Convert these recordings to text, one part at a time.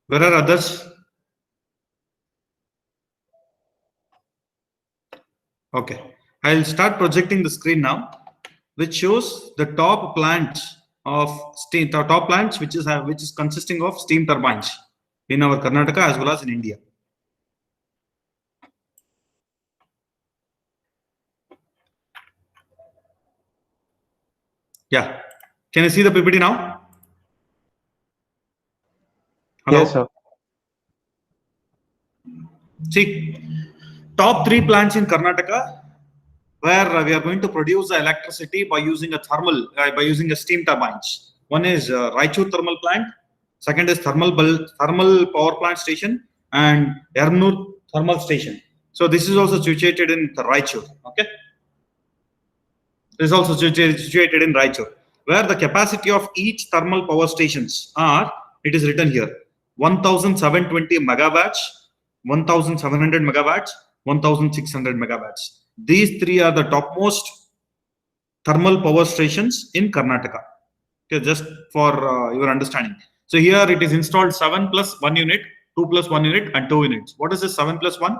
Where are others? Okay, I'll start projecting the screen now, which shows the top plants of steam, the top plants which is consisting of steam turbines in our Karnataka as well as in India. Yeah, can you see the PPT now? Hello? Yes, sir. See, top 3 plants in Karnataka where we are going to produce the electricity by using a by using a steam turbines. One is Raichur thermal plant, second is thermal power plant station, and Ernur thermal station. So this is also situated in Raichur. Okay, this is also situated in Raichur, where the capacity of each thermal power stations are, it is written here, 1720 megawatts, 1700 megawatts, 1600 megawatts. These three are the topmost thermal power stations in Karnataka. Okay, just for your understanding. So here it is installed 7 plus 1 unit, 2 plus 1 unit, and 2 units. What is this 7 plus 1?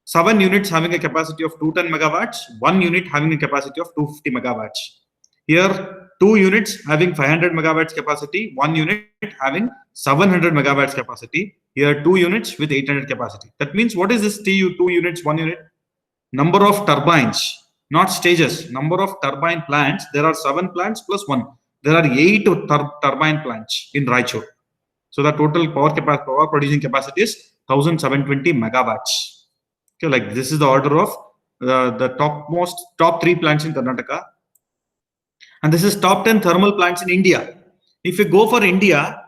7 units having a capacity of 210 megawatts, 1 unit having a capacity of 250 megawatts. Here, 2 units having 500 megawatts capacity, 1 unit having 700 megawatts capacity. Here, 2 units with 800 capacity. That means what is this 2 units, 1 unit? Number of turbines, not stages. Number of turbine plants, there are 7 plants plus 1. There are 8 turbine plants in Raichur. So the total power producing capacity is 1720 megawatts. Okay, like this is the order of the top 3 plants in Karnataka. And this is top 10 thermal plants in India. If you go for India,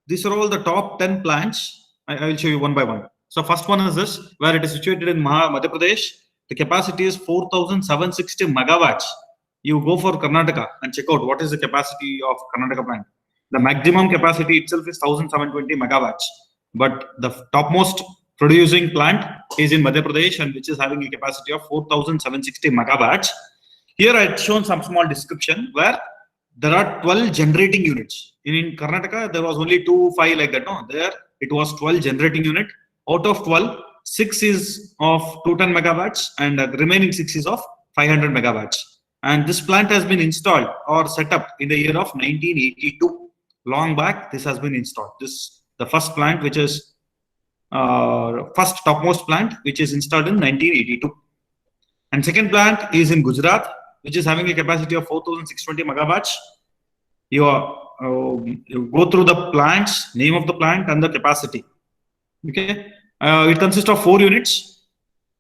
these are all the top 10 plants. I will show you one by one. So first one is this, where it is situated in Madhya Pradesh. The capacity is 4,760 megawatts. You go for Karnataka and check out what is the capacity of Karnataka plant. The maximum capacity itself is 1,720 megawatts. But the topmost producing plant is in Madhya Pradesh, and which is having a capacity of 4,760 megawatts. Here I had shown some small description where there are 12 generating units. In Karnataka, there was only 2, 5 like that. No, there it was 12 generating unit. Out of 12, 6 is of 210 megawatts, and the remaining 6 is of 500 megawatts. And this plant has been installed or set up in the year of 1982. Long back, this has been installed. This the first plant, which is first topmost plant, which is installed in 1982. And second plant is in Gujarat, which is having a capacity of 4,620 megawatts. You go through the plants, name of the plant and the capacity. Okay, it consists of 4 units,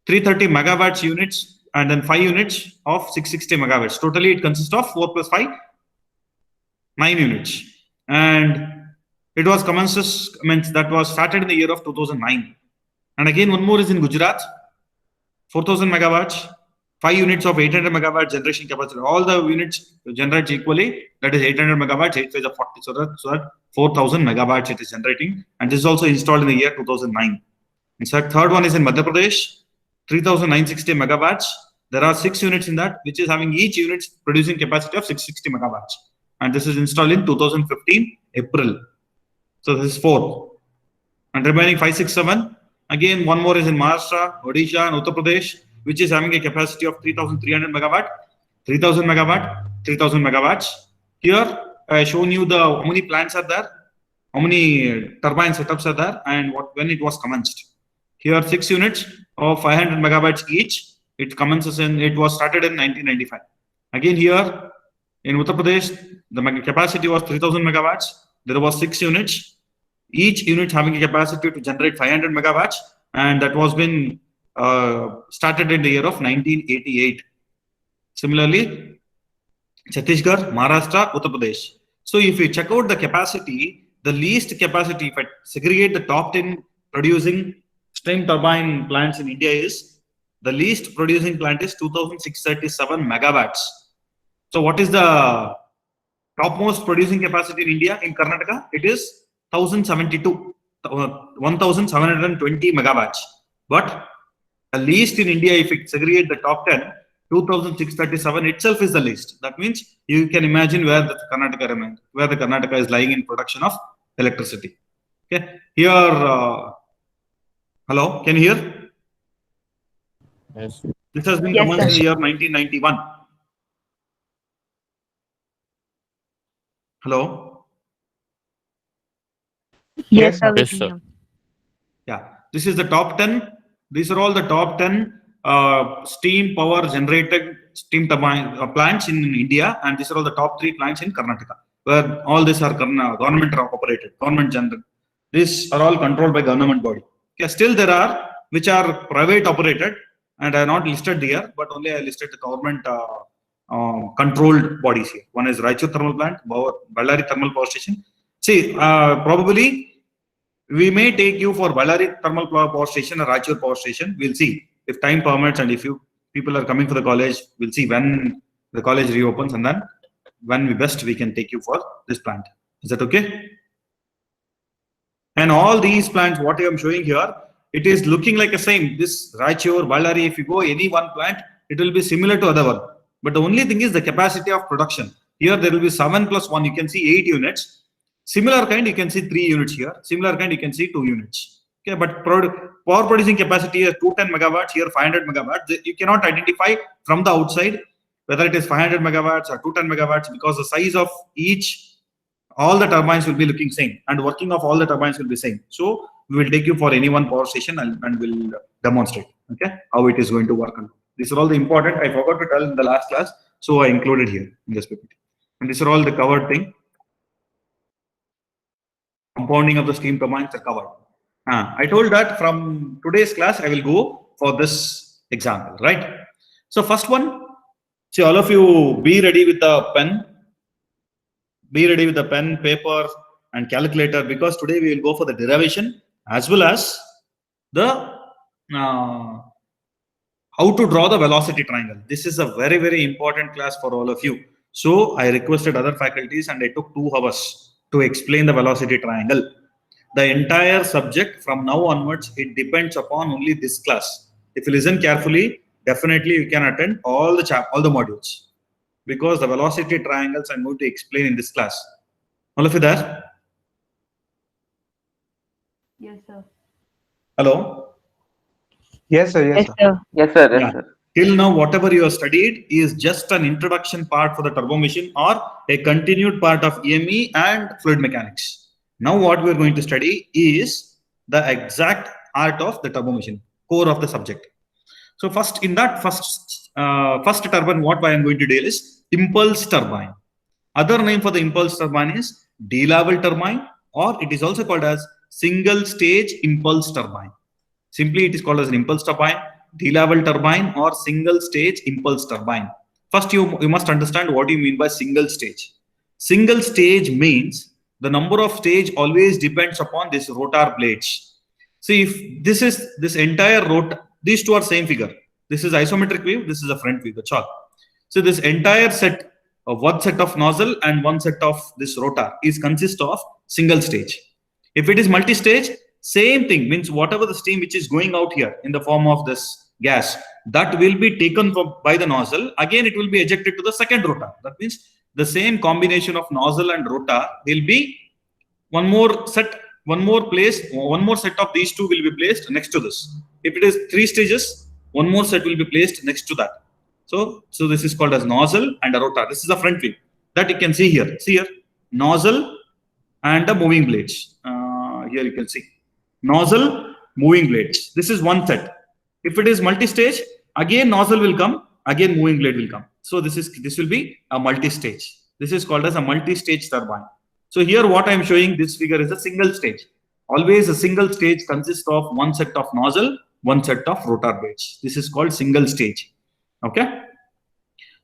330 megawatts units, and then 5 units of 660 megawatts. Totally, it consists of 4 plus 5, 9 units. And it was that was started in the year of 2009. And again, one more is in Gujarat, 4,000 megawatts, 5 units of 800 megawatt generation capacity. All the units generate equally. That is 800 megawatts, 8 is 40, so that 4,000 megawatts it is generating. And this is also installed in the year 2009. In fact, third one is in Madhya Pradesh, 3,960 megawatts. There are 6 units in that, which is having each unit producing capacity of 660 megawatts. And this is installed in 2015 April. So this is 4. And remaining 5, 6, 7. Again, one more is in Maharashtra, Odisha, and Uttar Pradesh, which is having a capacity of 3,300 megawatt, 3,000 megawatt, 3,000 megawatts. Here, I have shown you how many plants are there, how many turbine setups are there, and when it was commenced. Here, 6 units of 500 megawatts each. It was started in 1995. Again, here in Uttar Pradesh, the capacity was 3,000 megawatts. There was 6 units. Each unit having a capacity to generate 500 megawatts, and that was been started in the year of 1988. Similarly, Chhattisgarh, Maharashtra, Uttar Pradesh. So if you check out the capacity, the least capacity, if I segregate the top 10 producing steam turbine plants in India, is the least producing plant is 2,637 megawatts. So what is the topmost producing capacity in India, in Karnataka? It is 1,072, 1,720 megawatts. But the least in India, if you segregate the top 10, 2,637 itself is the least. That means you can imagine where the Karnataka is lying in production of electricity. Okay, here, hello, can you hear? Yes. This has been Yes, commenced in sir. the year 1991. Hello? Yes, sir. Yes, We sir. can hear. Yeah, this is the top 10. These are all the top 10 steam power generated steam turbine plants in India, and these are all the top 3 plants in Karnataka, where all these are government operated, government generated. These are all controlled by government body. Okay, still there are which are private operated, and are not listed here, but only I listed the government controlled bodies here. One is Raichur Thermal Plant, Ballari Thermal Power Station. See, probably we may take you for Ballari Thermal Power Station or Raichur Power Station. We'll see if time permits, and if you people are coming for the college, we'll see when the college reopens, and then when we can take you for this plant. Is that okay? And all these plants, what I am showing here, it is looking like the same. This Raichur, Ballari, if you go any one plant, it will be similar to other one. But the only thing is the capacity of production. Here there will be 7 plus 1. You can see 8 units. Similar kind, you can see 3 units here. Similar kind, you can see 2 units. Okay, but power producing capacity is 210 megawatts, here 500 megawatts. You cannot identify from the outside whether it is 500 megawatts or 210 megawatts, because the size of each, all the turbines will be looking same, and working of all the turbines will be same. So we will take you for any one power station, and we'll demonstrate, okay, how it is going to work. These are all the important, I forgot to tell in the last class, so I included here in this PPT. And these are all the covered thing. Compounding of the steam turbines are covered. I told that from today's class I will go for this example, right? So first one, see, all of you be ready with the pen. Be ready with the pen, paper, and calculator, because today we will go for the derivation as well as the how to draw the velocity triangle. This is a very, very important class for all of you. So I requested other faculties, and I took 2 hours to explain the velocity triangle. The entire subject from now onwards, it depends upon only this class. If you listen carefully, definitely you can attend all the modules, because the velocity triangles I'm going to explain in this class. All of you there? Yes, sir. Hello? Yes, sir. Yes, Yes, sir. sir. Yes, sir. Yes, Yeah. sir. Till now, whatever you have studied is just an introduction part for the turbo machine, or a continued part of EME and fluid mechanics. Now what we are going to study is the exact art of the turbo machine, core of the subject. So first, in that first turbine, what I am going to deal is impulse turbine. Other name for the impulse turbine is D-level turbine, or it is also called as single stage impulse turbine. Simply, it is called as an impulse turbine, D-level turbine, or single stage impulse turbine. First, you must understand what you mean by single stage. Single stage means the number of stage always depends upon this rotor blades. See, if this entire rotor, these two are same figure. This is isometric view, this is a front view, that's all. So this entire set of one set of nozzle and one set of this rotor is consist of single stage. If it is multi-stage, same thing, means whatever the steam which is going out here in the form of this gas, that will be taken by the nozzle. Again, it will be ejected to the second rotor. That means the same combination of nozzle and rotor will be one more set of these two will be placed next to this. If it is 3 stages, one more set will be placed next to that. So this is called as nozzle and a rotor. This is the front view that you can see here. See here, nozzle and the moving blades. Here you can see nozzle, moving blades. This is one set. If it is multi-stage, again nozzle will come, again moving blade will come. So this will be a multi-stage. This is called as a multi-stage turbine. So here what I am showing, this figure is a single stage. Always a single stage consists of one set of nozzle, one set of rotor blades. This is called single stage. Okay.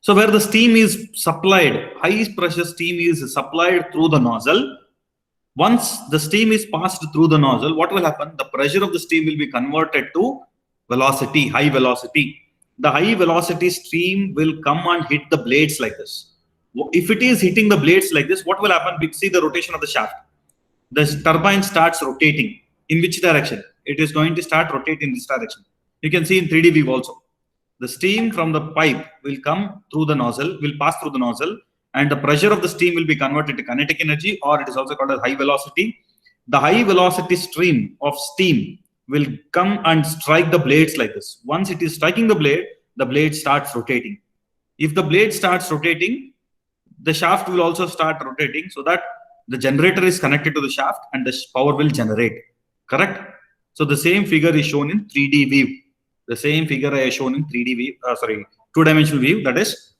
So where the steam is supplied, high pressure steam is supplied through the nozzle. Once the steam is passed through the nozzle, what will happen? The pressure of the steam will be converted to velocity, high velocity. The high velocity stream will come and hit the blades like this. If it is hitting the blades like this, what will happen? We see the rotation of the shaft. The turbine starts rotating. In which direction? It is going to start rotating in this direction. You can see in 3D view also. The steam from the pipe will come through the nozzle, will pass through the nozzle, and the pressure of the steam will be converted to kinetic energy, or it is also called as high velocity. the high velocity stream of steam will come and strike the blades like this. Once it is striking the blade starts rotating. If the blade starts rotating, the shaft will also start rotating, so that the generator is connected to the shaft and the power will generate. Correct? So the same figure is shown in 3D view. The same figure I have shown in 3D view, two-dimensional view, that is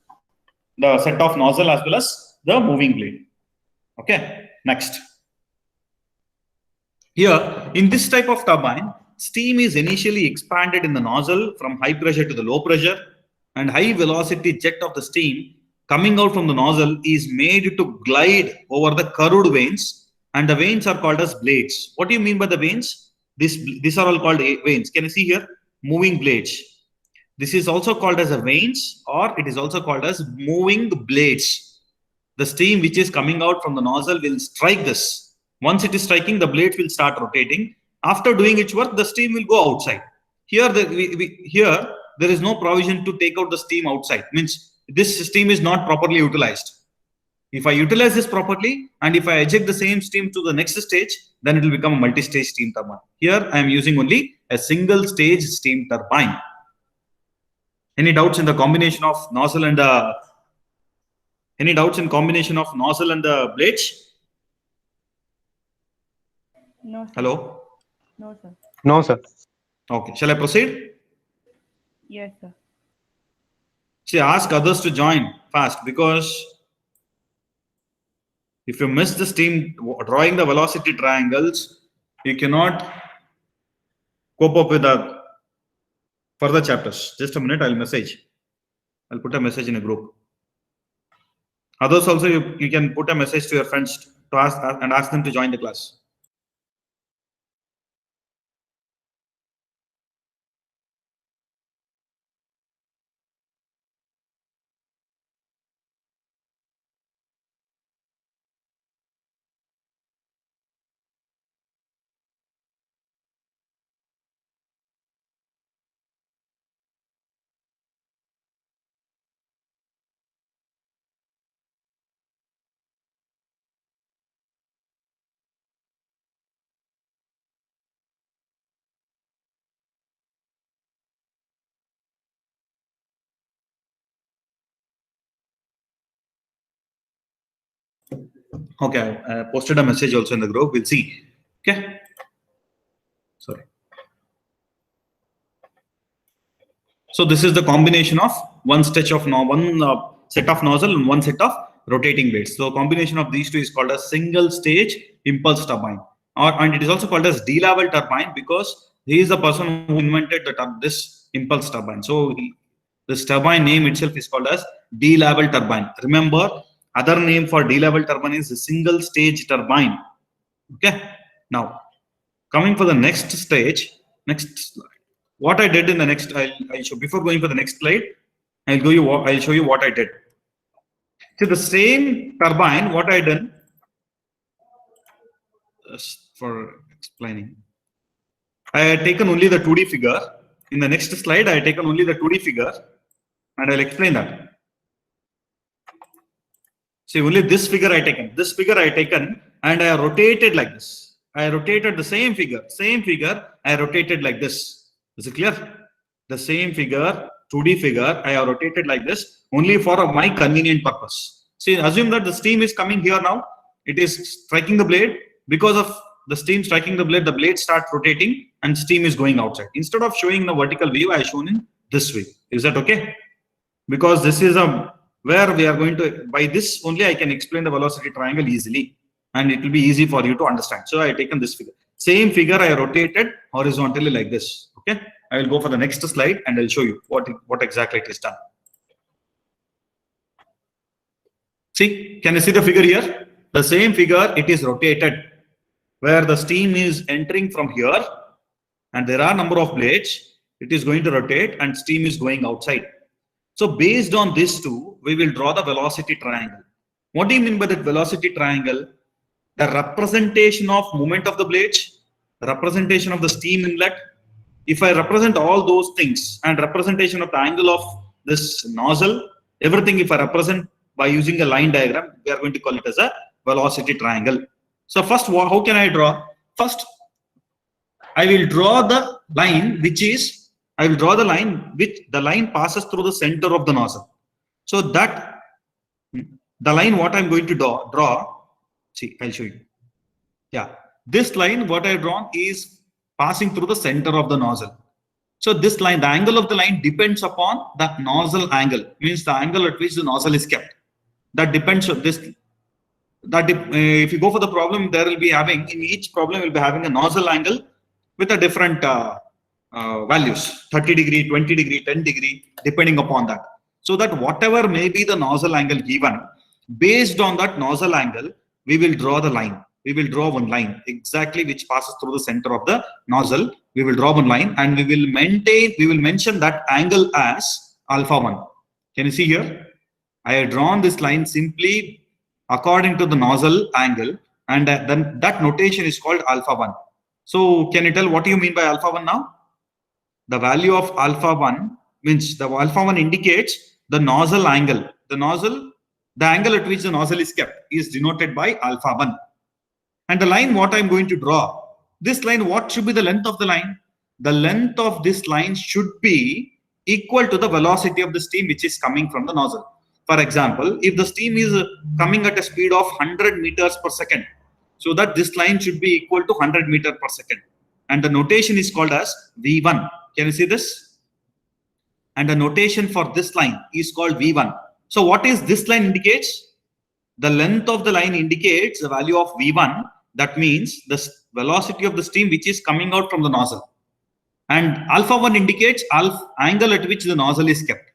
the set of nozzle as well as the moving blade. Okay, next. Here, in this type of turbine, steam is initially expanded in the nozzle from high pressure to the low pressure, and high velocity jet of the steam coming out from the nozzle is made to glide over the curved vanes, and the vanes are called as blades. What do you mean by the vanes? These are all called vanes. Can you see here? Moving blades. This is also called as a vanes, or it is also called as moving blades. The steam which is coming out from the nozzle will strike this. Once it is striking, the blades will start rotating. After doing its work, the steam will go outside. Here, there is no provision to take out the steam outside. Means this steam is not properly utilized. If I utilize this properly, and if I eject the same steam to the next stage, then it will become a multi-stage steam turbine. Here, I am using only a single stage steam turbine. Any doubts in the combination of nozzle and the blades? No, sir. Hello? No, sir. No, sir. Okay, shall I proceed? Yes, sir. See, ask others to join fast, because if you miss the steam drawing the velocity triangles, you cannot cope up with the further chapters. Just a minute, I'll put a message in a group. Others also, you can put a message to your friends to ask them to join the class. Okay, I posted a message also in the group. We'll see. Okay. Sorry. So this is the combination of one set of nozzle and one set of rotating blades. So combination of these two is called a single stage impulse turbine, and it is also called as D-level turbine, because he is the person who invented this impulse turbine. So this turbine name itself is called as D-level turbine. Remember, other name for D-level turbine is a single stage turbine. Okay. Now, coming for the next stage, next slide. What I did in the next, I'll show, before going for the next slide, I'll show you what I did. So the same turbine, what I done, for explaining, I had taken only the 2D figure. In the next slide, I had taken only the 2D figure, and I'll explain that. See, only this figure I taken, and I rotated like this. I rotated the same figure, I rotated like this. Is it clear? The same figure, 2D figure, I have rotated like this only for my convenient purpose. See, assume that the steam is coming here now. It is striking the blade. Because of the steam striking the blade starts rotating and steam is going outside. Instead of showing the vertical view, I have shown in this way. Is that okay? Because this is where we are going to, by this only I can explain the velocity triangle easily, and it will be easy for you to understand. So I have taken this figure. Same figure I rotated horizontally like this. Okay, I will go for the next slide and I'll show you what exactly it is done. See, can you see the figure here? The same figure, it is rotated, where the steam is entering from here, and there are number of blades. It is going to rotate and steam is going outside. So based on this two, we will draw the velocity triangle. What do you mean by that velocity triangle? The representation of movement of the blades, representation of the steam inlet. If I represent all those things, and representation of the angle of this nozzle, everything, if I represent by using a line diagram, we are going to call it as a velocity triangle. So first, how can I draw? First, I will draw the line which the line passes through the center of the nozzle. So that the line what I'm going to draw, see, I'll show you. Yeah, this line what I've drawn is passing through the center of the nozzle. So this line, the angle of the line depends upon the nozzle angle, means the angle at which the nozzle is kept. That depends on this. If you go for the problem, there will be having, in each problem, will be having a nozzle angle with a different values, 30 degree, 20 degree, 10 degree, depending upon that. So that whatever may be the nozzle angle given, based on that nozzle angle, we will draw the line. We will draw one line exactly which passes through the center of the nozzle. We will draw one line and we will mention that angle as alpha 1. Can you see here? I have drawn this line simply according to the nozzle angle, and then that notation is called alpha 1. So can you tell what do you mean by alpha 1 now? The value of alpha 1 means the alpha 1 indicates the nozzle angle. The angle at which the nozzle is kept is denoted by alpha 1. And the line what I'm going to draw, this line, what should be the length of the line? The length of this line should be equal to the velocity of the steam which is coming from the nozzle. For example, if the steam is coming at a speed of 100 meters per second, so that this line should be equal to 100 meters per second. And the notation is called as V1. Can you see this? And the notation for this line is called V1. So what is this line indicates? The length of the line indicates the value of V1. That means the velocity of the steam which is coming out from the nozzle. And alpha 1 indicates angle at which the nozzle is kept.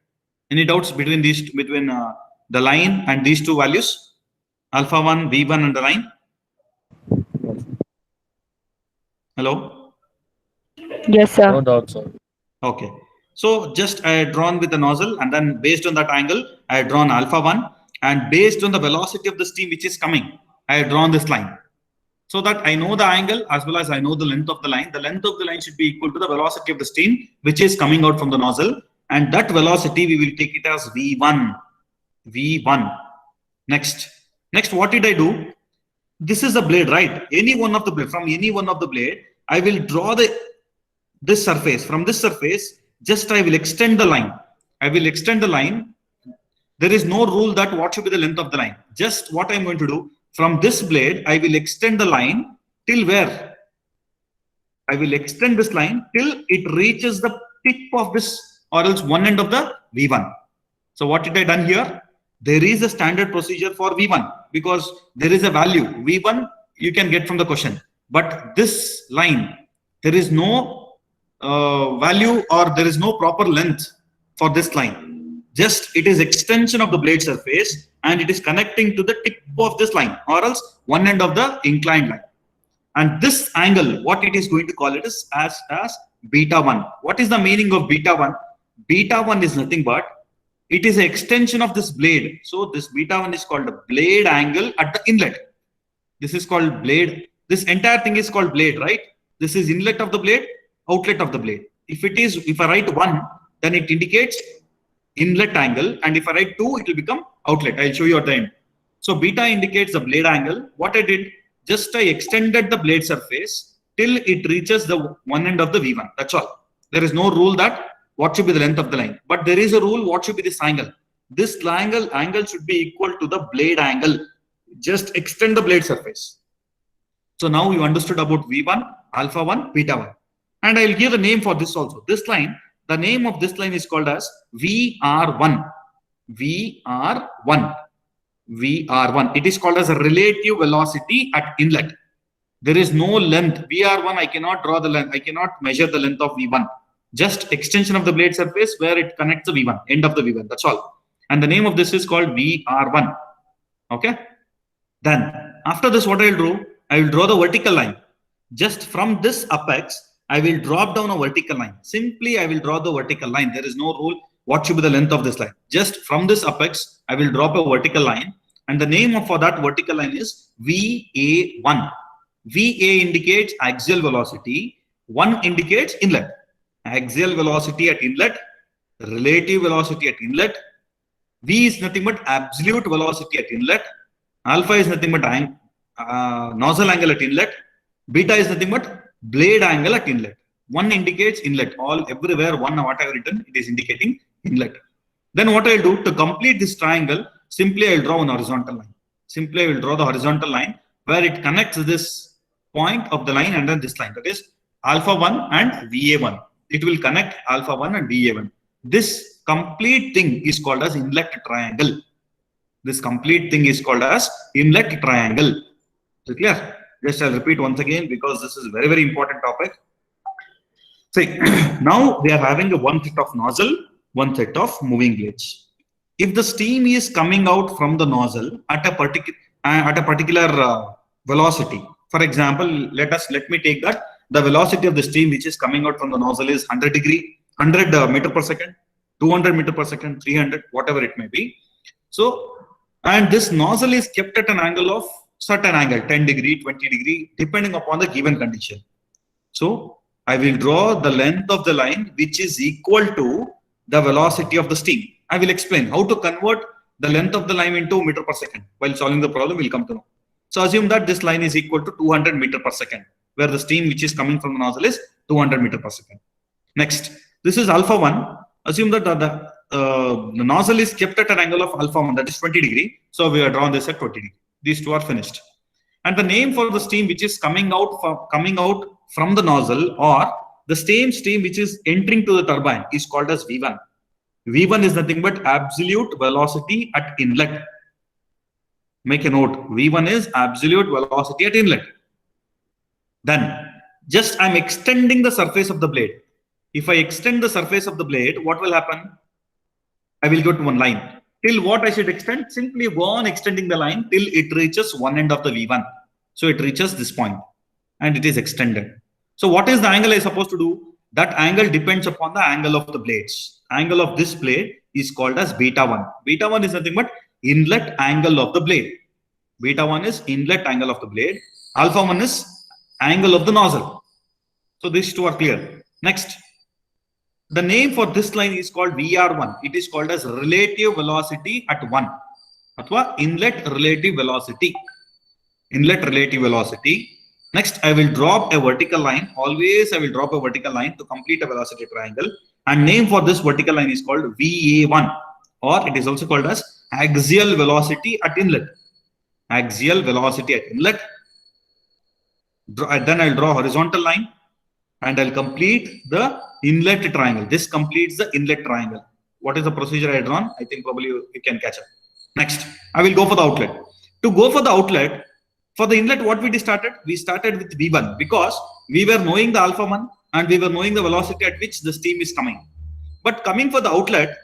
Any doubts between the line and these two values? Alpha 1, V1 and the line? Hello? Yes, sir. No doubt, sir. Okay. So just I had drawn with the nozzle, and then based on that angle, I had drawn alpha 1, and based on the velocity of the steam which is coming, I had drawn this line. So that I know the angle as well as I know the length of the line. The length of the line should be equal to the velocity of the steam which is coming out from the nozzle, and that velocity we will take it as V1. V1. Next, what did I do? This is a blade, right? Any one of the blade, from any one of the blade, I will draw this surface. From this surface, just I will extend the line. I will extend the line. There is no rule that what should be the length of the line. Just what I'm going to do, from this blade, I will extend the line till where? I will extend this line till it reaches the tip of this, or else one end of the V1. So what did I done here? There is a standard procedure for V1 because there is a value. V1 you can get from the question. But this line, there is no value or there is no proper length for this line. Just it is extension of the blade surface and it is connecting to the tip of this line or else one end of the inclined line. And this angle, what it is going to call it is as beta 1. What is the meaning of beta 1? Beta 1 is nothing but it is an extension of this blade. So this beta 1 is called a blade angle at the inlet. This is called blade. This entire thing is called blade, right? This is inlet of the blade, outlet of the blade. If I write 1, then it indicates inlet angle, and if I write 2, it will become outlet. I'll show you at the end. So beta indicates the blade angle. What I did, just I extended the blade surface till it reaches the one end of the V1. That's all. There is no rule that what should be the length of the line, but there is a rule what should be this angle. This angle should be equal to the blade angle. Just extend the blade surface. So now you understood about V1, alpha 1, beta 1. And I will give the name for this also. This line, the name of this line is called as VR1. VR1. VR1. It is called as a relative velocity at inlet. There is no length. VR1, I cannot draw the length. I cannot measure the length of V1. Just extension of the blade surface where it connects the V1, end of the V1. That's all. And the name of this is called VR1. Okay. Then after this, what I will do? I will draw the vertical line. Just from this apex, I will drop down a vertical line. Simply, I will draw the vertical line. There is no rule what should be the length of this line. Just from this apex, I will drop a vertical line. And the name for that vertical line is VA1. VA indicates axial velocity. 1 indicates inlet. Axial velocity at inlet, relative velocity at inlet. V is nothing but absolute velocity at inlet. Alpha is nothing but nozzle angle at inlet. Beta is nothing but blade angle at inlet. One indicates inlet. Everywhere one whatever written, it is indicating inlet. Then what I'll do to complete this triangle, simply I'll draw one horizontal line. Simply I will draw the horizontal line where it connects this point of the line and then this line. That is alpha 1 and VA1. It will connect alpha 1 and VA1. This complete thing is called as inlet triangle. This complete thing is called as inlet triangle. Is it clear? Just I'll repeat once again because this is very, very important topic. See, now we are having one set of nozzle, one set of moving blades. If the steam is coming out from the nozzle at a particular velocity, for example, let me take that the velocity of the steam which is coming out from the nozzle is 100 meter per second, 200 meter per second, 300, whatever it may be. So, and this nozzle is kept at an angle of certain angle, 10 degree, 20 degree, depending upon the given condition. So I will draw the length of the line which is equal to the velocity of the steam. I will explain how to convert the length of the line into meter per second. While solving the problem, we'll come to know. So assume that this line is equal to 200 meter per second, where the steam which is coming from the nozzle is 200 meter per second. Next, this is alpha 1. Assume that the nozzle is kept at an angle of alpha 1, that is 20 degree. So we are drawn this at 20 degree. These two are finished. And the name for the steam which is coming out from the nozzle, or the same steam which is entering to the turbine, is called as V1. V1 is nothing but absolute velocity at inlet. Make a note. V1 is absolute velocity at inlet. Then just I'm extending the surface of the blade. If I extend the surface of the blade, what will happen? I will go to one line. Till what I should extend? Simply go on extending the line till it reaches one end of the V1. So it reaches this point and it is extended. So what is the angle I supposed to do? That angle depends upon the angle of the blades. Angle of this blade is called as beta 1. Beta 1 is nothing but inlet angle of the blade. Beta 1 is inlet angle of the blade. Alpha 1 is angle of the nozzle. So these two are clear. Next, the name for this line is called VR1. It is called as relative velocity at 1. Athwa inlet relative velocity. Inlet relative velocity. Next, I will drop a vertical line. Always I will drop a vertical line to complete a velocity triangle. And name for this vertical line is called VA1, or it is also called as axial velocity at inlet. Axial velocity at inlet. Then I'll draw a horizontal line and I'll complete the inlet triangle. This completes the inlet triangle. What is the procedure I drawn? I think probably you can catch up. Next, I will go for the outlet. To go for the outlet, for the inlet, what we started? We started with V1 because we were knowing the alpha 1 and we were knowing the velocity at which the steam is coming. But coming for the outlet,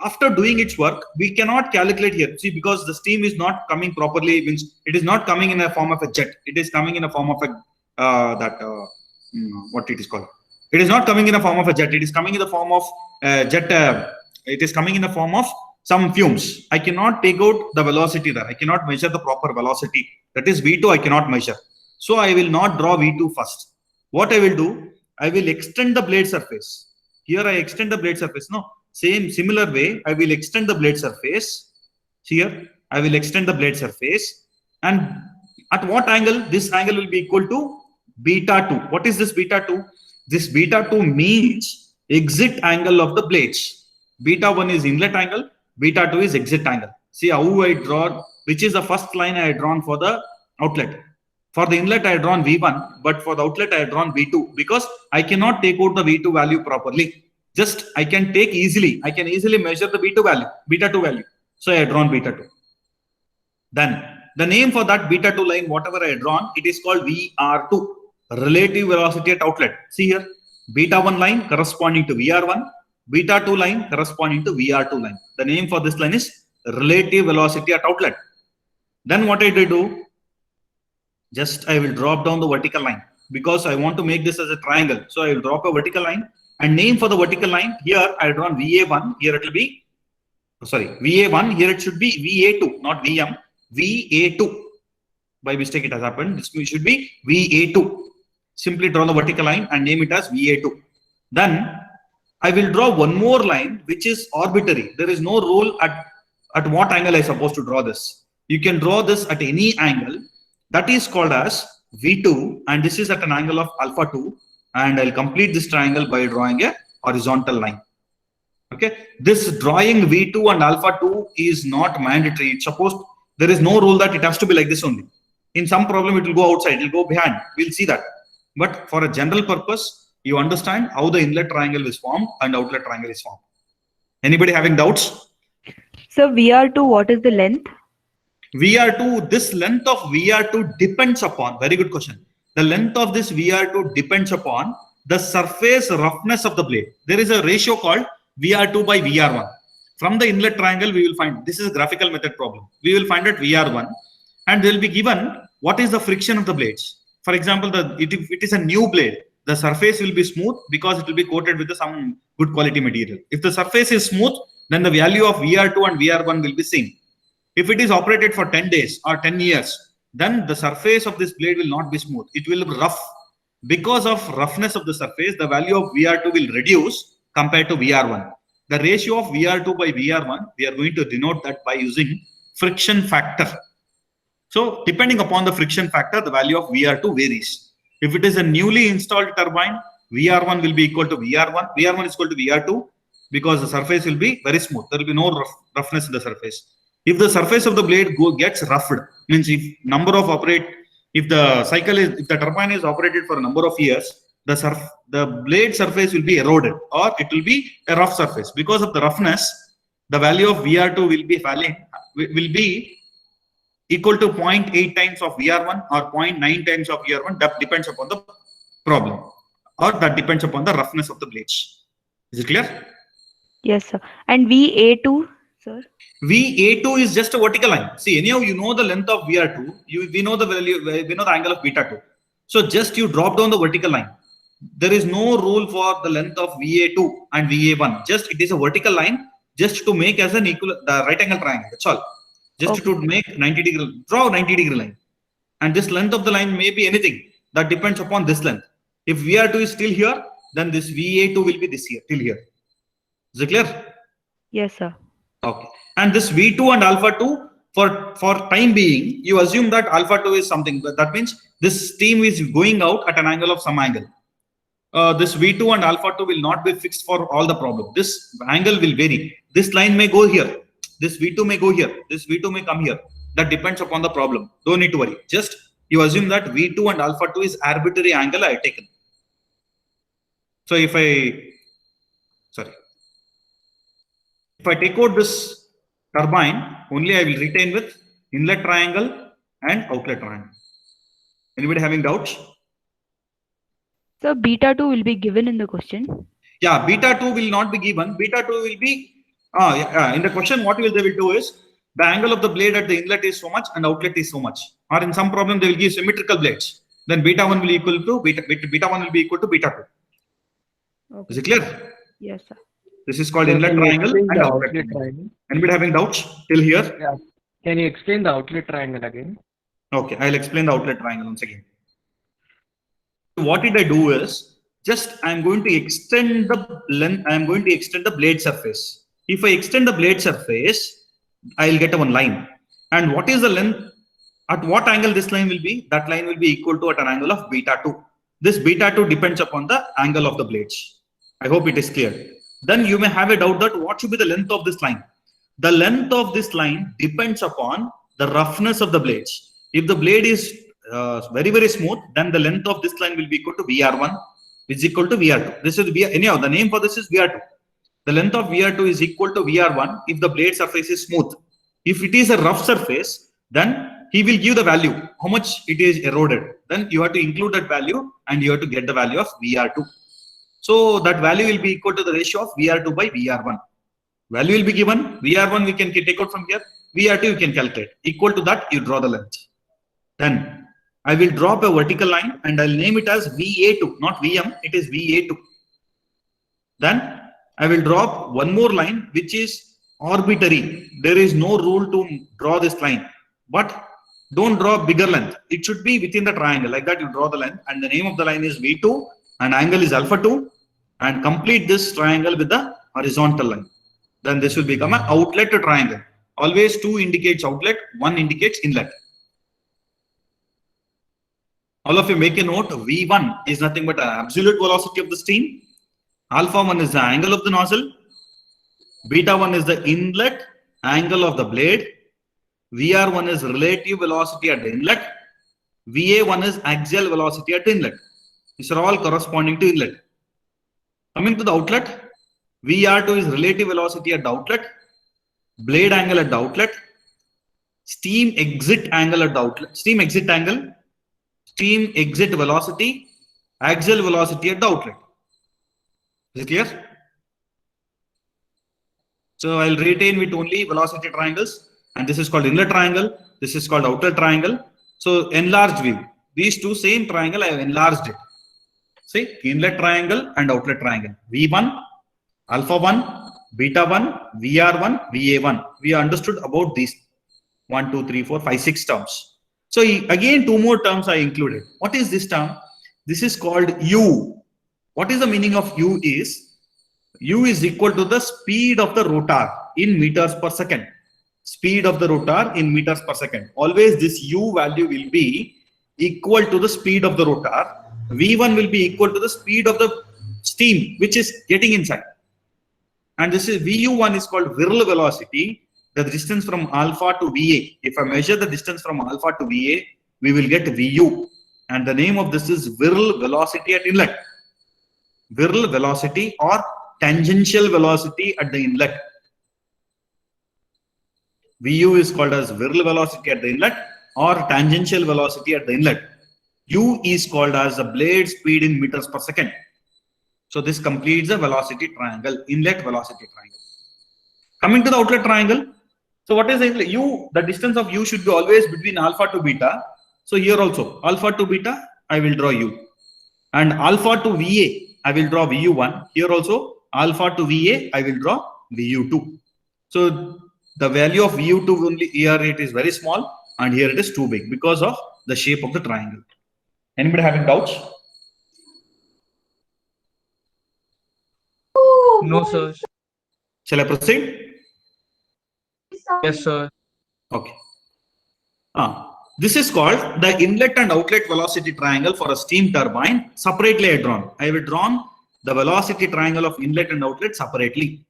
after doing its work, we cannot calculate here. See, because the steam is not coming properly, means it is not coming in a form of a jet. It is coming in a form of a what it is called. It is not coming in a form of a jet. It is coming in the form of jet. It is coming in the form of some fumes. I cannot take out the velocity there. I cannot measure the proper velocity. That is V2. I cannot measure. So I will not draw V2 first. What I will do, I will extend the blade surface. Here I extend the blade surface. No, similar way, I will extend the blade surface. Here I will extend the blade surface. And at what angle? This angle will be equal to beta 2. What is this beta 2? This beta 2 means exit angle of the blades. Beta 1 is inlet angle. Beta 2 is exit angle. See how I draw, which is the first line I had drawn for the outlet. For the inlet I had drawn V1, but for the outlet I had drawn V2 because I cannot take out the V2 value properly. Just I can easily measure the V2 value, beta 2 value. So I had drawn beta 2. Then the name for that beta 2 line, whatever I had drawn, it is called VR2, relative velocity at outlet. See here, beta 1 line corresponding to VR1, beta 2 line corresponding to VR2 line. The name for this line is relative velocity at outlet. Then what I do? Just I will drop down the vertical line because I want to make this as a triangle. So I will drop a vertical line and name for the vertical line. Here I drawn VA1. Here it will be, sorry, VA1. Here it should be VA2, not VM. VA2. By mistake it has happened. This should be VA2. Simply draw the vertical line and name it as VA2. Then I will draw one more line which is arbitrary. There is no rule at what angle I supposed to draw this. You can draw this at any angle. That is called as V2 and this is at an angle of alpha 2, and I'll complete this triangle by drawing a horizontal line. Okay, this drawing V2 and alpha 2 is not mandatory. It's supposed, there is no rule that it has to be like this only. In some problem, it will go outside, it will go behind. We'll see that. But for a general purpose, you understand how the inlet triangle is formed and outlet triangle is formed. Anybody having doubts? So VR2, what is the length? VR2, this length of VR2 depends upon, very good question. The length of this VR2 depends upon the surface roughness of the blade. There is a ratio called VR2 by VR1. From the inlet triangle, we will find, this is a graphical method problem. We will find at VR1 and they will be given what is the friction of the blades. For example, if it is a new blade, the surface will be smooth because it will be coated with some good quality material. If the surface is smooth, then the value of VR2 and VR1 will be same. If it is operated for 10 days or 10 years, then the surface of this blade will not be smooth. It will be rough. Because of roughness of the surface, the value of VR2 will reduce compared to VR1. The ratio of VR2 by VR1, we are going to denote that by using friction factor. So depending upon the friction factor, the value of VR2 varies. If it is a newly installed turbine, VR1 will be equal to VR1. VR1 is equal to VR2 because the surface will be very smooth. There will be no roughness in the surface. If the surface of the blade gets roughed, means if the turbine is operated for a number of years, the blade surface will be eroded or it will be a rough surface. Because of the roughness, the value of VR2 will be equal to 0.8 times of VR1 or 0.9 times of VR1. That depends upon the problem, or that depends upon the roughness of the blades. Is it clear? Yes, sir. And VA2, sir? VA2 is just a vertical line. See, anyhow, you know the length of VR2. We know the value, we know the angle of beta 2. So just you drop down the vertical line. There is no rule for the length of VA2 and VA1. Just it is a vertical line just to make as an equal the right angle triangle. That's all. Just to make 90 degree, draw 90 degree line. And this length of the line may be anything. That depends upon this length. If VR2 is still here, then this VA2 will be this here, till here. Is it clear? Yes, sir. Okay. And this V2 and alpha 2, for time being, you assume that alpha 2 is something. That means this steam is going out at an angle of some angle. This V2 and alpha 2 will not be fixed for all the problem. This angle will vary. This line may go here. This V2 may go here. This V2 may come here. That depends upon the problem. Don't need to worry. Just you assume that V2 and alpha 2 is arbitrary angle I have taken. So if I take out this turbine, only I will retain with inlet triangle and outlet triangle. Anybody having doubts? So beta 2 will be given in the question. Yeah, beta 2 will not be given. Beta 2 will be in the question. What they will do is the angle of the blade at the inlet is so much and outlet is so much. Or in some problem they will give symmetrical blades. Then beta 1 will equal to beta 1 will be equal to beta 2. Okay. Is it clear? Yes, sir. This is called inlet triangle and outlet triangle. Anybody having doubts till here? Yeah. Can you explain the outlet triangle again? Okay, I'll explain the outlet triangle once again. What did I do is just I'm going to extend the length. I'm going to extend the blade surface. If I extend the blade surface, I'll get one line. And what is the length? At what angle this line will be? That line will be equal to at an angle of beta 2. This beta 2 depends upon the angle of the blades. I hope it is clear. Then you may have a doubt that what should be the length of this line? The length of this line depends upon the roughness of the blades. If the blade is very, very smooth, then the length of this line will be equal to VR1, which is equal to VR2. This is anyhow, the name for this is VR2. The length of VR2 is equal to VR1 if the blade surface is smooth. If it is a rough surface, then he will give the value, how much it is eroded. Then you have to include that value and you have to get the value of VR2. So that value will be equal to the ratio of VR2 by VR1. Value will be given. VR1 we can take out from here. VR2 you can calculate. Equal to that, you draw the length. Then I will drop a vertical line and I'll name it as VA2, not VM. It is VA2. Then I will drop one more line which is arbitrary. There is no rule to draw this line. But don't draw bigger length. It should be within the triangle. Like that you draw the length and the name of the line is V2 and angle is alpha 2, and complete this triangle with the horizontal line. Then this will become an outlet triangle. Always 2 indicates outlet, 1 indicates inlet. All of you make a note. V1 is nothing but an absolute velocity of the steam. Alpha 1 is the angle of the nozzle. Beta 1 is the inlet angle of the blade. VR1 is relative velocity at the inlet. VA1 is axial velocity at the inlet. These are all corresponding to inlet. Coming to the outlet, VR2 is relative velocity at the outlet, blade angle at the outlet, steam exit angle at the outlet, steam exit angle, steam exit velocity, axial velocity at the outlet. Is it clear? So I'll retain with only velocity triangles, and this is called inlet triangle. This is called outlet triangle. So enlarged view. These two same triangle, I have enlarged it. See, inlet triangle and outlet triangle. V1, alpha 1, beta 1, VR1, VA1. We understood about these 1, 2, 3, 4, 5, 6 terms. So again, 2 more terms I included. What is this term? This is called U. What is the meaning of U is? U is equal to the speed of the rotor in meters per second. Speed of the rotor in meters per second. Always this U value will be equal to the speed of the rotor. V1 will be equal to the speed of the steam which is getting inside. And this is VU1 is called Whirl velocity, the distance from alpha to VA. If I measure the distance from alpha to VA, we will get VU. And the name of this is Whirl velocity at inlet. Whirl velocity or tangential velocity at the inlet. VU is called as Whirl velocity at the inlet or tangential velocity at the inlet. U is called as the blade speed in meters per second. So this completes the velocity triangle, inlet velocity triangle. Coming to the outlet triangle. So what is the inlet? U, the distance of U should be always between alpha to beta. So here also alpha to beta, I will draw U. And alpha to VA, I will draw VU1. Here also alpha to VA, I will draw VU2. So the value of VU2 only here it is very small and here it is too big because of the shape of the triangle. Anybody having doubts? No, sir. Shall I proceed? Yes, sir. Okay. This is called the inlet and outlet velocity triangle for a steam turbine. Separately I drawn. I have drawn the velocity triangle of inlet and outlet separately.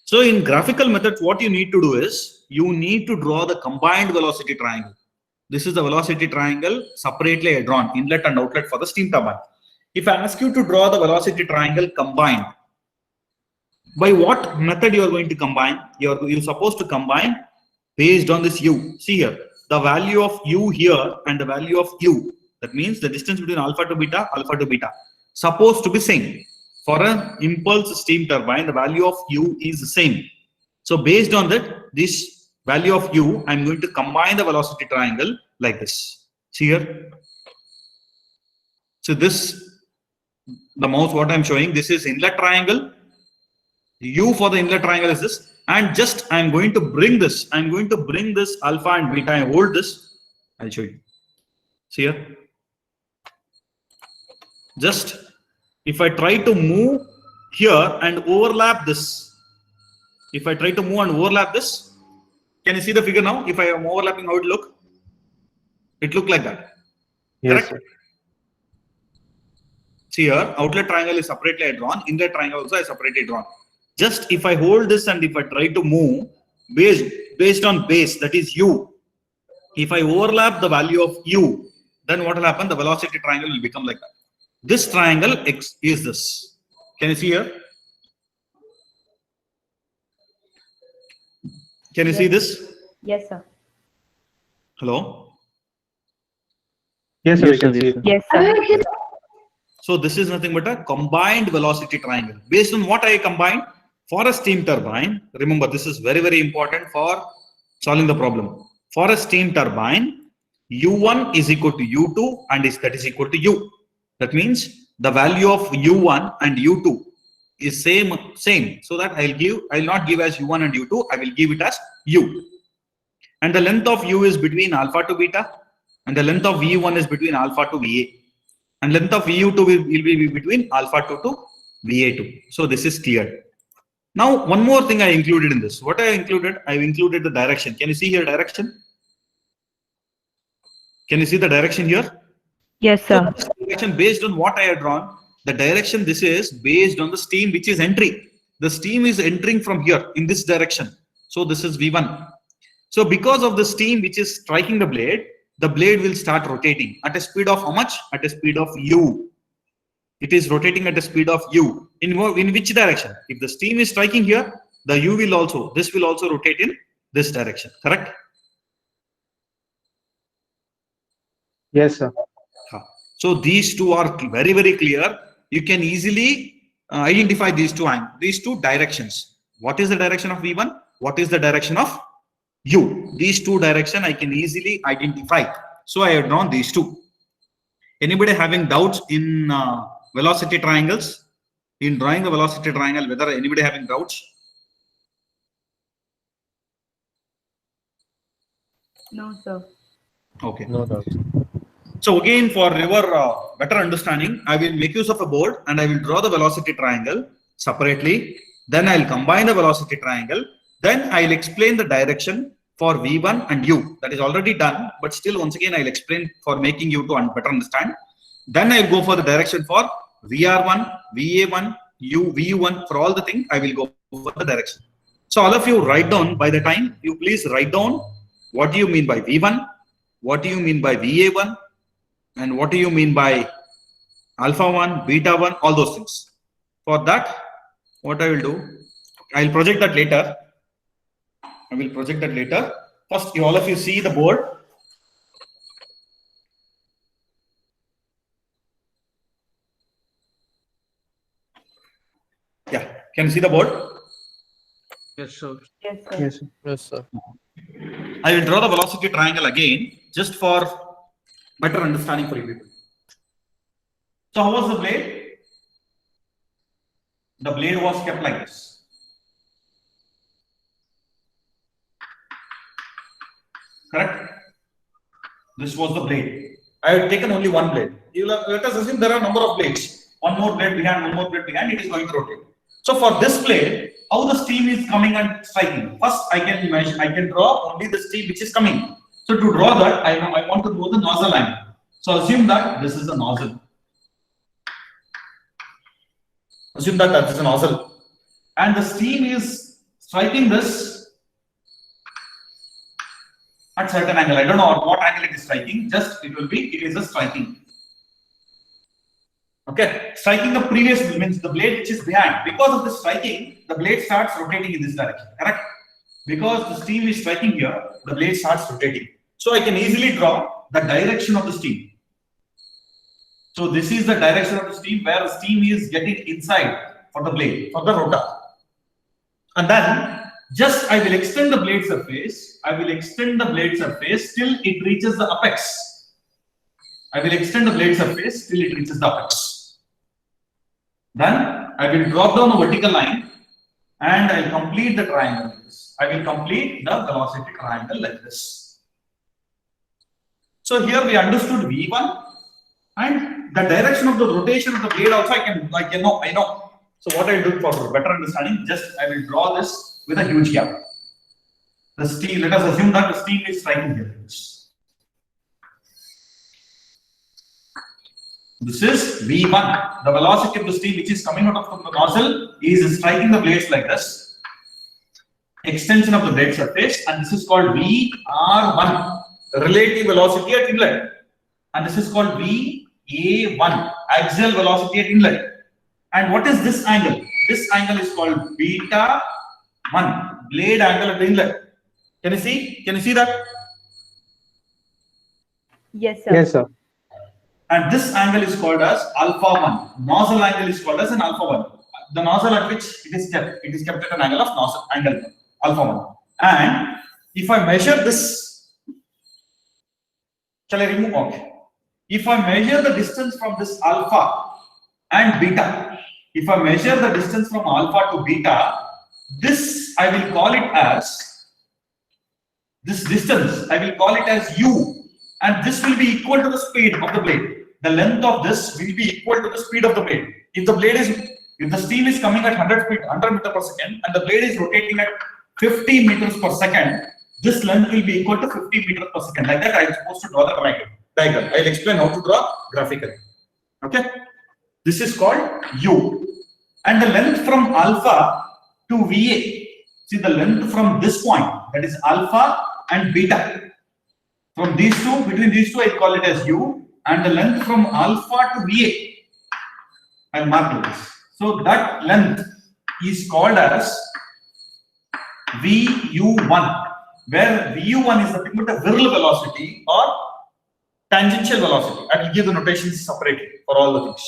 So in graphical methods, what you need to do is you need to draw the combined velocity triangle. This is the velocity triangle separately I drawn, inlet and outlet for the steam turbine. If I ask you to draw the velocity triangle combined, by what method you are going to combine? You're supposed to combine based on this U. See here, the value of U here and the value of U. That means the distance between alpha to beta, supposed to be same. For an impulse steam turbine, the value of U is the same. So based on that, this value of U, I'm going to combine the velocity triangle like this. See here. So this, the mouse what I'm showing, this is inlet triangle. U for the inlet triangle is this. And just I'm going to bring this. I'm going to bring this alpha and beta and hold this. I'll show you. See here. Just if I try to move here and overlap this. If I try to move and overlap this, can you see the figure now? If I am overlapping, how it look? It look like that. Yes, Correct? See here, outlet triangle is separately drawn. Inlet triangle also is separately drawn. Just if I hold this and if I try to move based on base, that is U. If I overlap the value of U, then what will happen? The velocity triangle will become like that. This triangle X is this. Can you see here? Can you see this? Yes, sir. Hello? Yes, sir. We can see it. Yes, sir. So this is nothing but a combined velocity triangle. Based on what I combined for a steam turbine, remember this is very, very important for solving the problem. For a steam turbine, U1 is equal to U2 and that is equal to U. That means the value of U1 and U2 is same. So that I'll not give as U1 and U2, I will give it as U. And the length of U is between alpha to beta and the length of V1 is between alpha to VA. And length of VU2 will be between alpha 2 to VA2. So this is clear. Now, one more thing I included in this. What I included? I've included the direction. Can you see here direction? Can you see the direction here? Yes, So sir. this direction based on what I had drawn, the direction this is based on the steam which is entering. The steam is entering from here in this direction. So this is V1. So because of the steam which is striking the blade will start rotating at a speed of how much? At a speed of u. It is rotating at a speed of u. In which direction? If the steam is striking here, the u will also, this will also rotate in this direction, correct? Yes, sir. So these two are very, very clear. You can easily identify these two directions. What is the direction of V1? What is the direction of U? These two directions I can easily identify. So I have drawn these two. Anybody having doubts in velocity triangles? In drawing the velocity triangle, whether anybody having doubts? No, sir. Okay. No doubt. So again, for your better understanding, I will make use of a board and I will draw the velocity triangle separately. Then I'll combine the velocity triangle. Then I'll explain the direction for V1 and U. That is already done, but still once again I'll explain for making you to better understand. Then I'll go for the direction for VR1, VA1, VU1. For all the things, I will go for the direction. So all of you write down, by the time you please write down what do you mean by V1, what do you mean by VA1, and what do you mean by alpha 1, beta 1, all those things. For that, what I will do, I will project that later. First, all of you see the board. Yeah, can you see the board? Yes, sir. Yes, sir. Yes, sir. Yes, sir. I will draw the velocity triangle again, just for better understanding for you people. So how was the blade? The blade was kept like this. Correct? This was the blade. I have taken only one blade. Let us assume there are a number of blades. One more blade behind, it is going to rotate. So for this blade, how the steam is coming and striking? First, I can draw only the steam which is coming. So to draw that, I want to know the nozzle angle. So assume that this is a nozzle. Assume that that is a nozzle. And the steam is striking this at certain angle. I don't know what angle it is striking, just it is a striking. Okay, striking the previous means the blade which is behind. Because of the striking, the blade starts rotating in this direction, correct? Because the steam is striking here, the blade starts rotating. So I can easily draw the direction of the steam. So this is the direction of the steam where the steam is getting inside for the blade, for the rotor. And then just I will extend the blade surface. Till it reaches the apex. I will extend the blade surface till it reaches the apex. Then I will drop down the vertical line and I will complete the triangle like this. I will complete the velocity triangle like this. So here we understood V1 and the direction of the rotation of the blade also I know. So what I will do for better understanding, just I will draw this with a huge gap. The steam, let us assume that the steam is striking here. This is V1. The velocity of the steam which is coming out of the nozzle is striking the blades like this. Extension of the blade surface, and this is called VR1, relative velocity at inlet. And this is called VA1, axial velocity at inlet. And what is this angle? This angle is called beta 1, blade angle at the inlet. Can you see? Can you see that? Yes, sir. Yes, sir. And this angle is called as alpha 1. Nozzle angle is called as an alpha 1. The nozzle at which it is kept at an angle of nozzle angle alpha 1. And if I measure this, shall I remove? Okay. If I measure the distance from this alpha and beta, if I measure the distance from alpha to beta, this I will call it as, this distance I will call it as u, and this will be equal to the speed of the blade. The length of this will be equal to the speed of the blade. If the steam is coming at 100 meters per second and the blade is rotating at 50 meters per second, this length will be equal to 50 meters per second. Like that, I am supposed to draw the triangle. diagram. I'll explain how to draw graphically. Okay. This is called U. And the length from alpha to VA. See the length from this point, that is alpha and beta. From these two, between these two, I call it as U. And the length from alpha to VA, I'll mark this. So that length is called as VU1, where VU1 is nothing but a Virl velocity or tangential velocity. I will give the notations separately for all the things.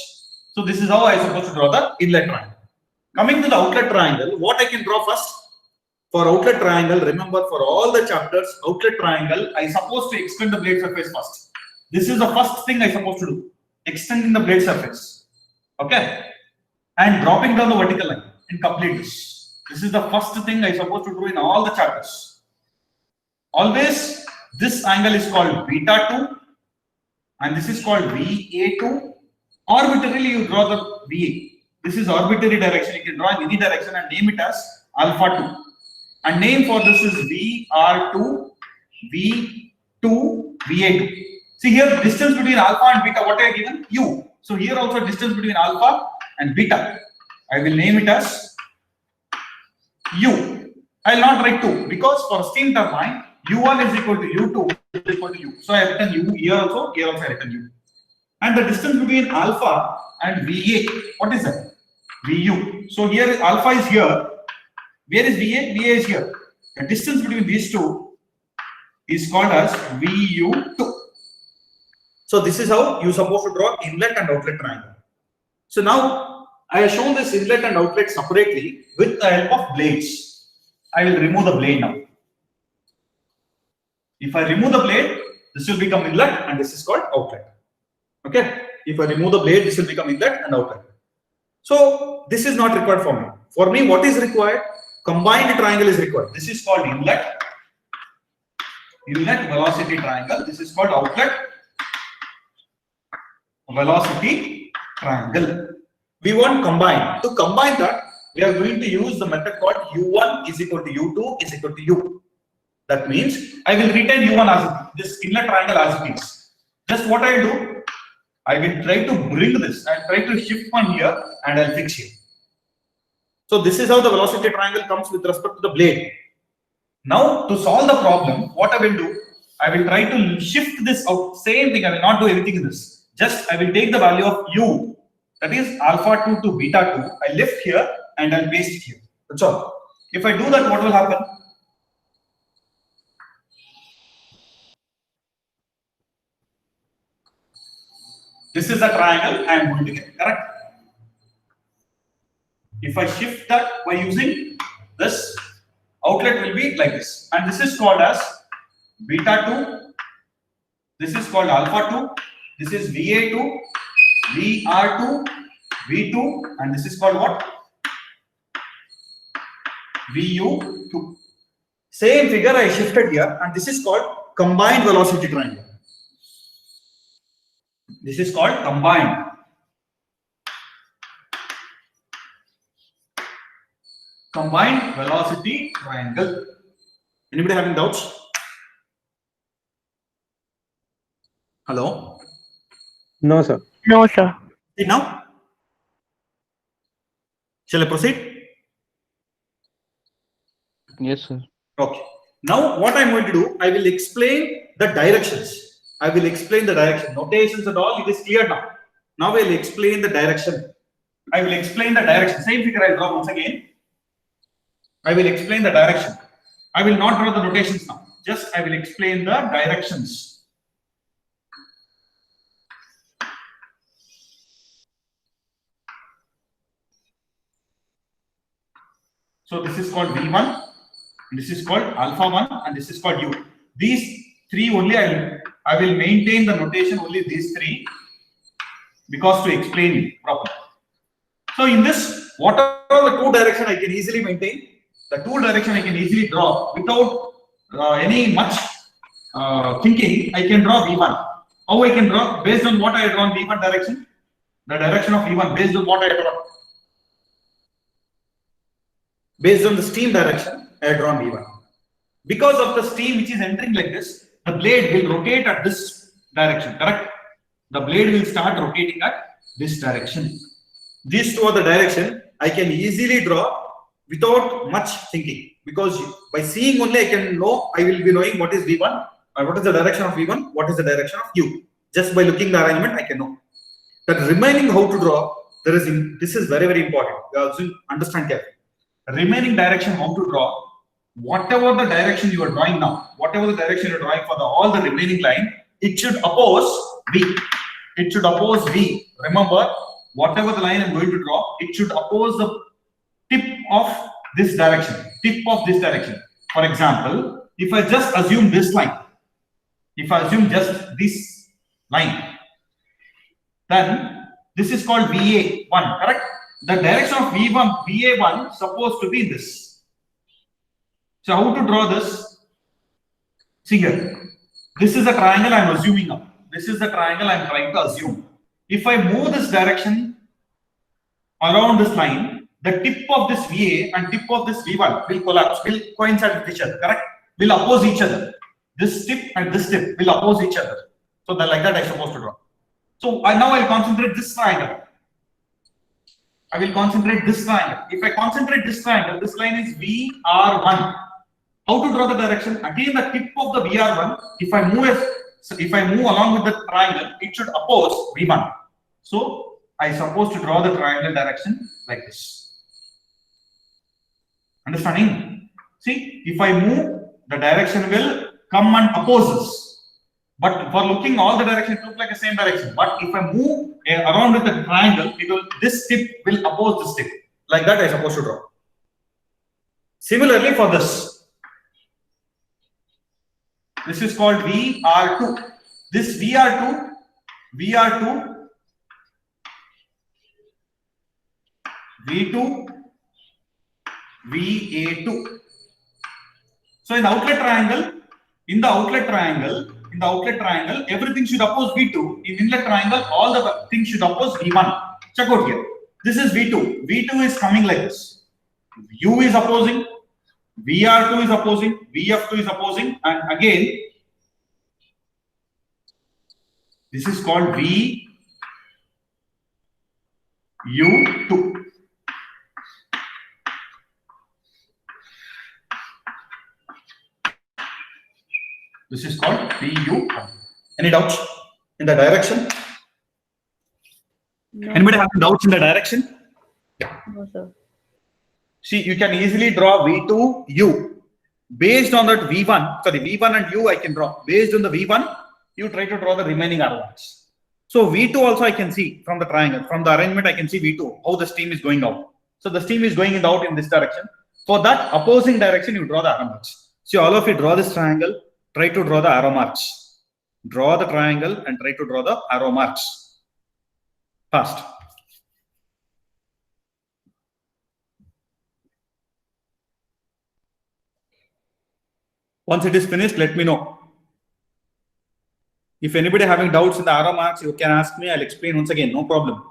So this is how I am supposed to draw the inlet triangle. Coming to the outlet triangle, what I can draw first? For outlet triangle, remember for all the chapters, outlet triangle, I supposed to extend the blade surface first. This is the first thing I supposed to do, extending the blade surface. Okay, and dropping down the vertical line and complete this. This is the first thing I supposed to do in all the chapters. Always, this angle is called beta 2, and this is called VA2. Arbitrarily, you draw the VA. This is arbitrary direction. You can draw in any direction and name it as alpha 2. And name for this is VR2, V2, VA2. See here, distance between alpha and beta, what I have given? U. So here also distance between alpha and beta. I will name it as U. I will not write 2 because for steam turbine, U1 is equal to U2 is equal to U. So I have written U here also I have written U. And the distance between alpha and VA, what is that? VU. So here alpha is here. Where is VA? VA is here. The distance between these two is called as VU2. So this is how you are supposed to draw inlet and outlet triangle. So now I have shown this inlet and outlet separately with the help of blades. I will remove the blade now. If I remove the blade, this will become inlet and this is called outlet. Okay. If I remove the blade, this will become inlet and outlet. So this is not required for me. For me, what is required? Combined triangle is required. This is called inlet velocity triangle. This is called outlet velocity triangle. We want combine. To combine that, we are going to use the method called U1 is equal to U2 is equal to U. That means I will retain U1 as this inlet triangle as it is. Just what I will do, I will try to bring this and try to shift one here and I'll fix here. So this is how the velocity triangle comes with respect to the blade. Now to solve the problem, what I will do, I will try to shift this out. Same thing, I will not do anything in this. Just I will take the value of U, that is alpha 2 to beta 2. I lift here and I'll paste it here. That's all. If I do that, what will happen? This is the triangle I am going to get, correct? If I shift that by using this, outlet will be like this. And this is called as beta 2. This is called alpha 2. This is VA2, VR2, V2, and this is called what? VU2. Same figure I shifted here, and this is called combined velocity triangle. This is called combined. Combined velocity triangle. Anybody having doubts? Hello? No, sir. No, sir. See now? Shall I proceed? Yes, sir. Okay. Now what I'm going to do, I will explain the directions. I will explain the direction. Notations and all, it is clear now. Now I will explain the direction. I will explain the direction. Same figure I draw once again. I will explain the direction. I will not draw the notations now. Just I will explain the directions. So this is called V1, this is called alpha 1, and this is called U. These three only I will maintain the notation only these three because to explain it properly. So in this, what are the two directions I can easily maintain? The two direction I can easily draw without any much thinking. I can draw V1. How I can draw? Based on what I have drawn V1 direction, the direction of V1 based on what I have drawn. Based on the steam direction, I have drawn V1. Because of the steam which is entering like this, the blade will rotate at this direction, correct? The blade will start rotating at this direction. These two are the direction I can easily draw without much thinking, because by seeing only I can know, I will be knowing what is V1, what is the direction of V1, what is the direction of U. Just by looking the arrangement, I can know. That remaining how to draw, this is very, very important. You also understand carefully. Remaining direction how to draw, whatever the direction you are drawing now, whatever the direction you are drawing for all the remaining line, it should oppose V. It should oppose V. Remember, whatever the line I'm going to draw, it should oppose the tip of this direction. Tip of this direction. For example, if I just assume this line, if I assume just this line, then this is called VA1, correct? The direction of V1, VA1 supposed to be this. So how to draw this? See here. This is a triangle I'm assuming now. This is the triangle I'm trying to assume. If I move this direction around this line, the tip of this VA and tip of this V1 will collapse, will coincide with each other, correct? Will oppose each other. This tip and this tip will oppose each other. So that like that I'm supposed to draw. So now I'll concentrate this triangle. I will concentrate this triangle. If I concentrate this triangle, this line is VR1. How to draw the direction? Again, the tip of the VR1, if I move along with the triangle, it should oppose V1. So I supposed to draw the triangle direction like this. Understanding? See, if I move, the direction will come and opposes. But for looking all the directions, it looks like the same direction. But if I move around with the triangle, this tip will oppose this tip. Like that, I supposed to draw. Similarly, for this is called VR2. This VR2, V2, VA2. So in the outlet triangle, everything should oppose V2. In inlet triangle, all the things should oppose V1. Check out here. This is V2. V2 is coming like this. U is opposing, VR2 is opposing, VF2 is opposing, and again, this is called VU2. This is called VU. Any doubts in the direction? No, Anybody have doubts in the direction? no, sir. See, you can easily draw V2, U. Based on that V1, sorry, V1 and U I can draw. Based on the V1, you try to draw the remaining arrow lines. So V2 also I can see from the triangle, from the arrangement I can see V2, how the steam is going out. So the steam is going out in this direction. For that opposing direction, you draw the arrow marks. So all of you draw this triangle, try to draw the arrow marks. Draw the triangle and try to draw the arrow marks. Fast. Once it is finished, let me know. If anybody having doubts in the arrow marks, you can ask me. I'll explain once again. No problem.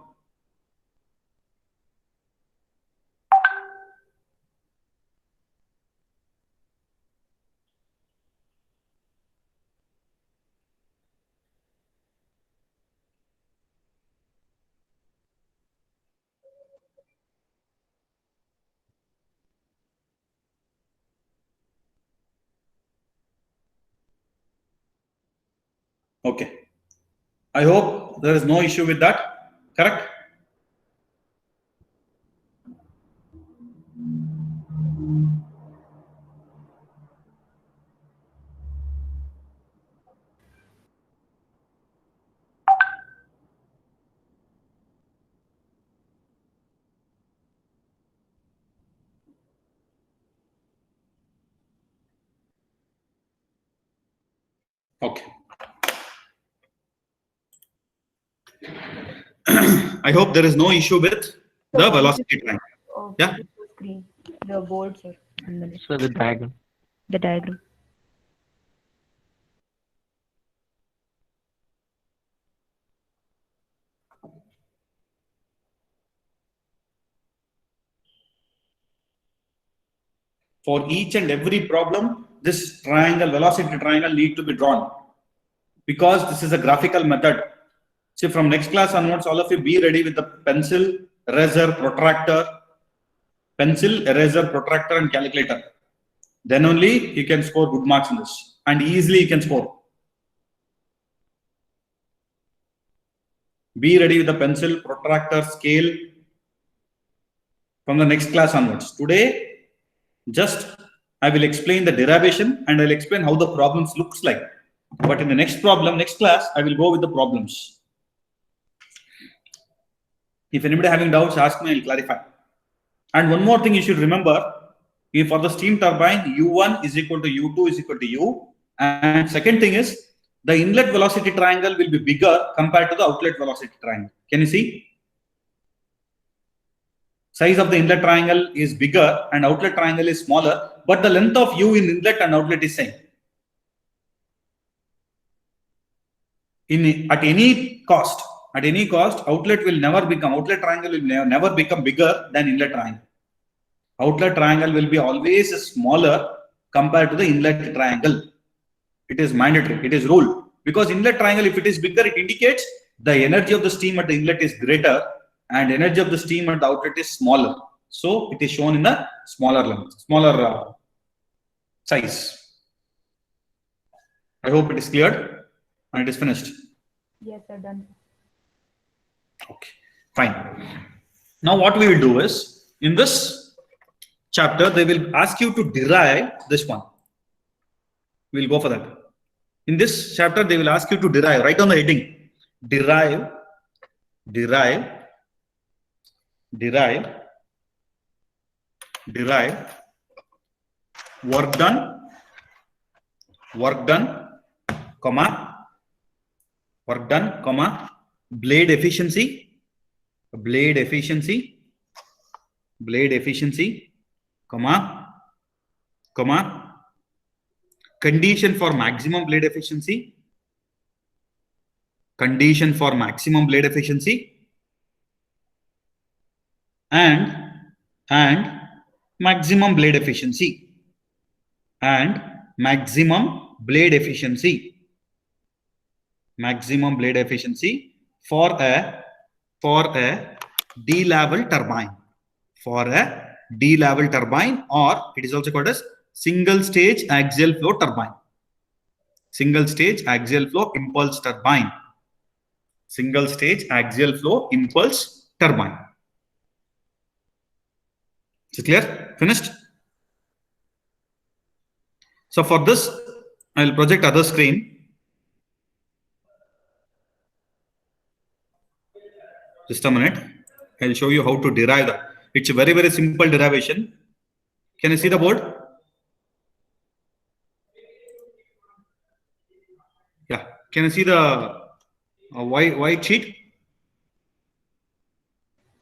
Okay. I hope there is no issue with that. Correct? Okay. I hope there is no issue with the velocity triangle. Yeah. Screen, the board, sir. And the So the diagram. The diagram. For each and every problem, this triangle, velocity triangle, need to be drawn. because this is a graphical method. So from next class onwards, all of you be ready with the pencil, eraser, protractor, and calculator. Then only you can score good marks in this, and easily you can score. Be ready with the pencil, protractor, scale from the next class onwards. Today, just I will explain the derivation and I'll explain how the problems looks like. But in the next class, I will go with the problems. If anybody having doubts, ask me, I'll clarify. And one more thing you should remember, if for the steam turbine, U1 is equal to U2 is equal to U. And second thing is, the inlet velocity triangle will be bigger compared to the outlet velocity triangle. Can you see? Size of the inlet triangle is bigger and outlet triangle is smaller, but the length of U in inlet and outlet is same. At any cost, outlet triangle will never become bigger than inlet triangle. Outlet triangle will be always smaller compared to the inlet triangle. It is mandatory. It is rule. Because inlet triangle, if it is bigger, it indicates the energy of the steam at the inlet is greater and energy of the steam at the outlet is smaller. So it is shown in the smaller length, smaller size. I hope it is cleared and it is finished. Yes, sir, done. Okay, fine. Now what we will do is, in this chapter, they will ask you to derive this one. We'll go for that. In this chapter, they will ask you to derive, write on the heading, derive work done, blade efficiency, condition for maximum blade efficiency, and maximum blade efficiency, for a D-level turbine, or it is also called as single stage axial flow turbine, single stage axial flow impulse turbine. Is it clear? Finished? So for this, I will project other screen. Just a minute. I'll show you how to derive that. It's a very, very simple derivation. Can you see the board? Yeah. Can you see the white sheet?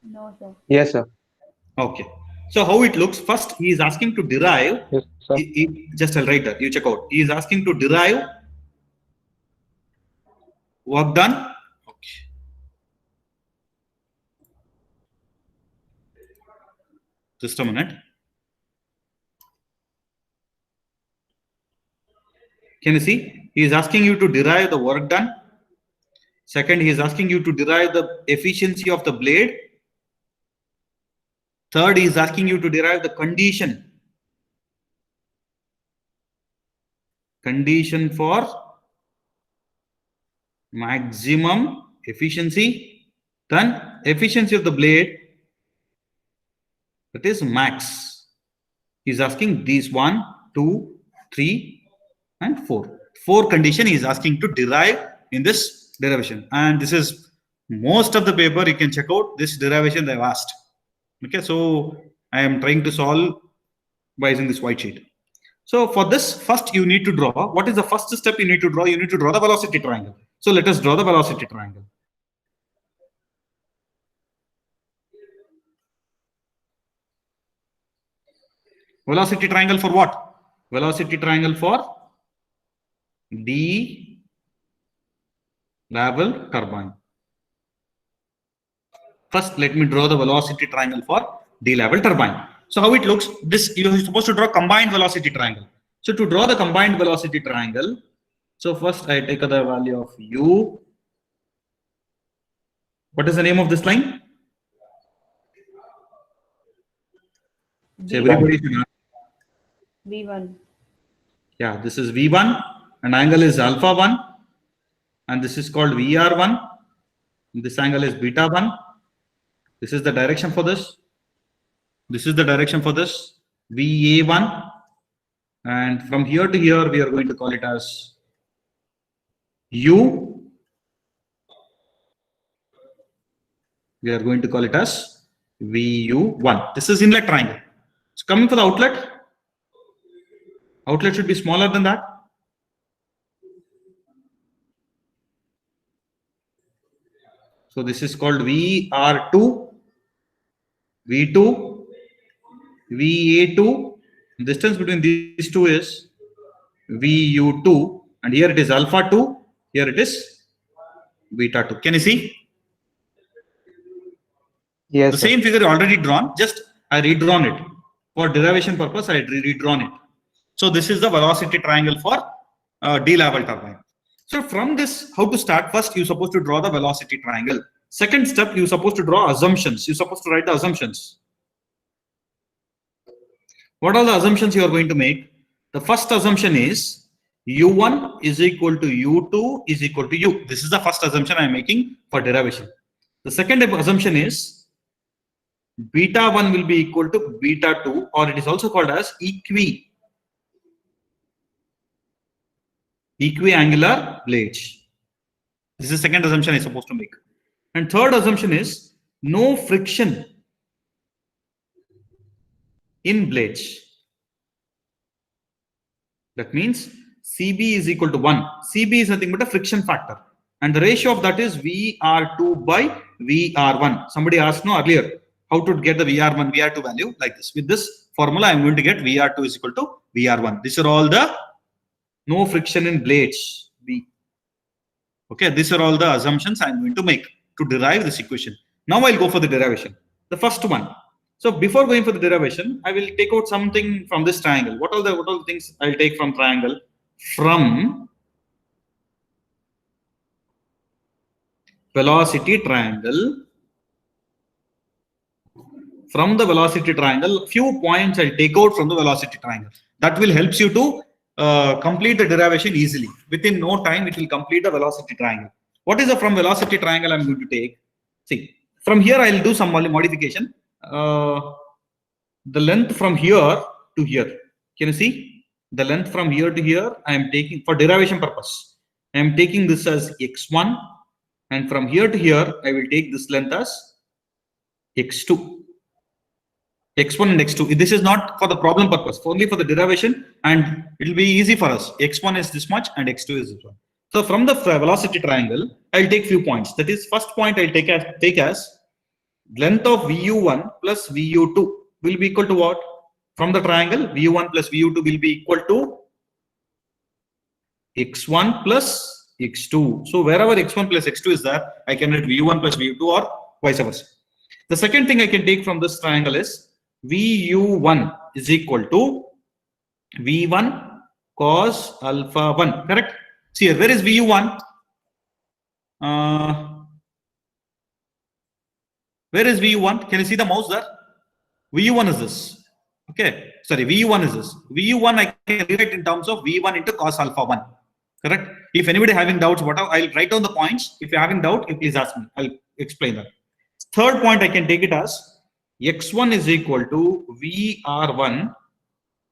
No, sir. Yes, sir. Okay. So how it looks, first he is asking to derive, Yes, sir. just I'll write that, you check out. He is asking to derive work done. Okay. Just a minute. Can you see? He is asking you to derive the work done. Second, he is asking you to derive the efficiency of the blade. Third, he is asking you to derive the condition for maximum efficiency. Then efficiency of the blade, that is max. He is asking these 1, 2, 3, and 4. 4 condition he is asking to derive in this derivation. And this is most of the paper. You can check out this derivation they have asked. Okay, so I am trying to solve by using this white sheet. So for this, first you need to draw. What is the first step you need to draw? You need to draw the velocity triangle. So let us draw the velocity triangle. Velocity triangle for what? Velocity triangle for D-level turbine. First, let me draw the velocity triangle for D-level turbine. So how it looks, this you are supposed to draw combined velocity triangle. So to draw the combined velocity triangle, So first I take the value of u. What is the name of this line? So everybody should know. V1. Yeah, this is V1 and angle is alpha 1 and this is called VR1. This angle is beta 1. This is the direction for this. This is the direction for this VA1. And from here to here, we are going to call it as U. We are going to call it as VU1. This is inlet triangle. So coming for the outlet, outlet should be smaller than that. So this is called VR2, V2, VA2. Distance between these two is VU2, and here it is alpha 2, here it is beta 2. Can you see? Yes, The sir. same figure already drawn, just I redrawn it. For derivation purpose, I redrawn it. So this is the velocity triangle for D-level turbine. So from this, how to start? First, you're supposed to draw the velocity triangle. Second step, you're supposed to draw assumptions. You're supposed to write the assumptions. What are the assumptions you are going to make? The first assumption is U1 is equal to U2 is equal to U. This is the first assumption I am making for derivation. The second assumption is beta 1 will be equal to beta 2, or it is also called as equiangular blades. This is the second assumption I am supposed to make. And third assumption is no friction in blades. That means CB is equal to 1. CB is nothing but a friction factor. And the ratio of that is VR2 by VR1. Somebody asked no earlier how to get the VR1, VR2 value like this. With this formula, I'm going to get VR2 is equal to VR1. These are all the no friction in blades. B. Okay, these are all the assumptions I'm going to make to derive this equation. Now I'll go for the derivation. The first one. So before going for the derivation, I will take out something from this triangle. What are the things I'll take from triangle? From velocity triangle. From the velocity triangle, few points I'll take out from the velocity triangle. That will help you to complete the derivation easily. Within no time, it will complete the velocity triangle. What is the from velocity triangle I'm going to take? See, from here I'll do some modification. The length from here to here. Can you see? The length from here to here, I am taking for derivation purpose. I am taking this as x1, and from here to here, I will take this length as x2. X1 and x2. This is not for the problem purpose, only for the derivation, and it will be easy for us. X1 is this much and x2 is this one. So from the velocity triangle, I'll take few points. That is, first point I'll take as length of VU1 plus VU2 will be equal to what? From the triangle, VU1 plus VU2 will be equal to x1 plus x2. So wherever x1 plus x2 is there, I can write VU1 plus VU2 or vice versa. The second thing I can take from this triangle is VU1 is equal to V1 cos alpha 1. Correct? See here, where is VU1? Where is VU1? Can you see the mouse there? VU1 is this. Okay, sorry, VU1 is this. VU1 I can rewrite in terms of V1 into cos alpha 1. Correct? If anybody having doubts, I'll write down the points. If you're having doubt, you please ask me. I'll explain that. Third point I can take it as x1 is equal to VR1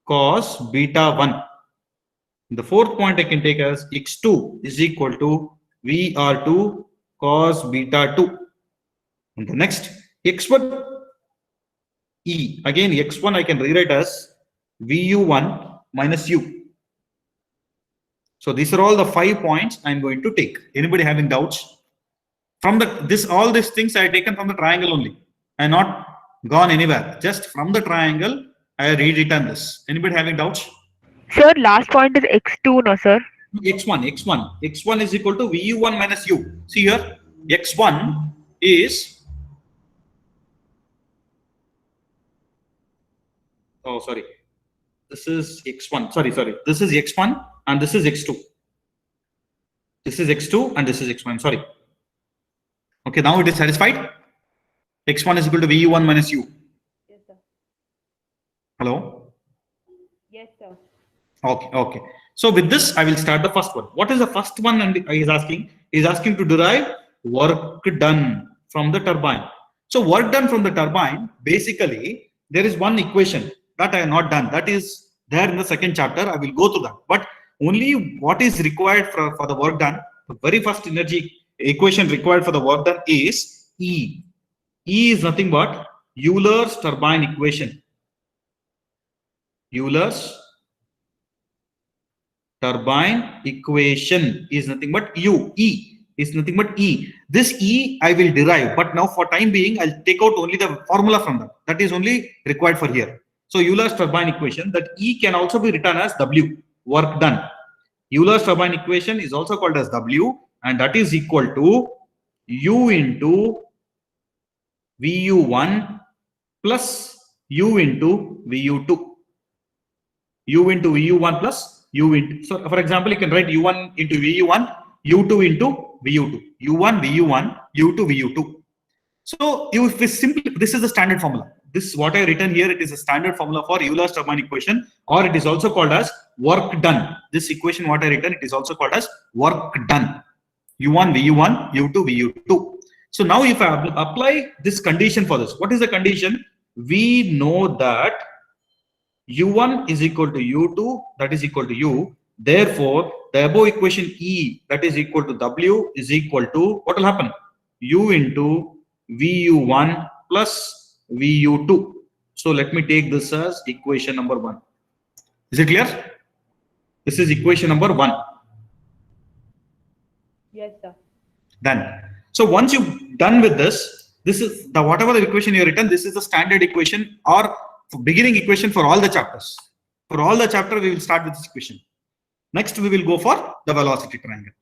cos beta 1. The fourth point I can take as x2 is equal to VR2 cos beta 2. And the next x1 E. Again, x1 I can rewrite as VU1 minus U. So these are all the 5 points I'm going to take. Anybody having doubts? From all these things I have taken from the triangle only. I have not gone anywhere. Just from the triangle, I have rewritten this. Anybody having doubts? Sir, last point is x2, no sir? X1 is equal to VU1 minus U. See here, x1 is, oh sorry, this is x1. Sorry, this is x1 and this is x2. This is x2 and this is x1. Sorry. Okay, now it is satisfied. x1 is equal to VU1 minus U. Yes, sir. Hello? Yes, sir. Okay, okay. So with this, I will start the first one. What is the first one? And he is asking to derive work done from the turbine. So work done from the turbine, basically, there is one equation that I have not done. That is there in the second chapter. I will go through that. But only what is required for the work done, the very first energy equation required for the work done is E. E is nothing but Euler's turbine equation. Euler's turbine equation is nothing but E is nothing but E. This E I will derive, but now for time being, I'll take out only the formula from that. That is only required for here. So Euler's turbine equation, that E can also be written as W, work done. Euler's turbine equation is also called as W, and that is equal to U into VU1 plus U into VU2. U into VU1 plus U into, so for example, you can write U1 into VU1, U2 into VU2, U1, VU1, U2, VU2. So if we simply, this is the standard formula. This is what I written here. It is a standard formula for Euler's turbine equation, or it is also called as work done. This equation, what I written, it is also called as work done. U1, VU1, U2, VU2. So now if I apply this condition for this, what is the condition? We know that U1 is equal to U2, that is equal to U. Therefore, the above equation E, that is equal to W, is equal to, what will happen? U into VU1 plus VU2. So let me take this as equation number 1. Is it clear? This is equation number 1. Yes, sir. Done. So once you're done with this, this is the whatever the equation you written, this is the standard equation or beginning equation for all the chapters. For all the chapter, we will start with this equation. Next, we will go for the velocity triangle.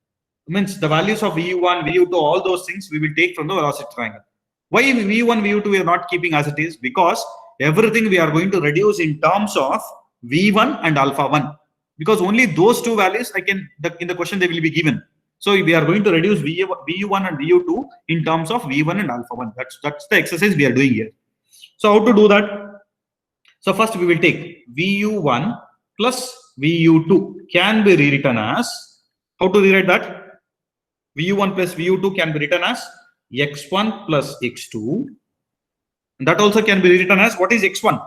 Means the values of VU1, VU2, all those things we will take from the velocity triangle. Why V1, VU2 we are not keeping as it is? Because everything we are going to reduce in terms of V1 and alpha 1. Because only those two values in the question they will be given. So we are going to reduce VU1 and VU2 in terms of V1 and alpha 1. That's the exercise we are doing here. So how to do that? So first we will take VU1 plus VU2 can be rewritten as, how to rewrite that? VU1 plus VU2 can be written as x1 plus x2. That also can be rewritten as, what is x1?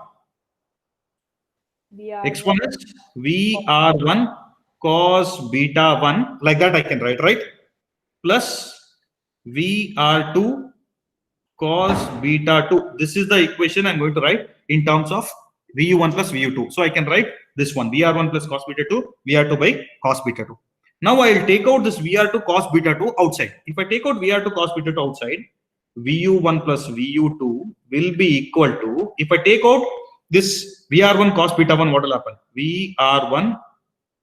X1 is VR1 cos beta 1, like that I can write, right? Plus VR2 cos beta 2. This is the equation I'm going to write in terms of VU1 plus VU2. So I can write this one, VR1 plus cos beta 2, VR2 by cos beta 2. Now I will take out this VR2 cos beta 2 outside. If I take out VR2 cos beta 2 outside, VU1 plus VU2 will be equal to, if I take out this VR1 cos beta 1, what will happen? VR1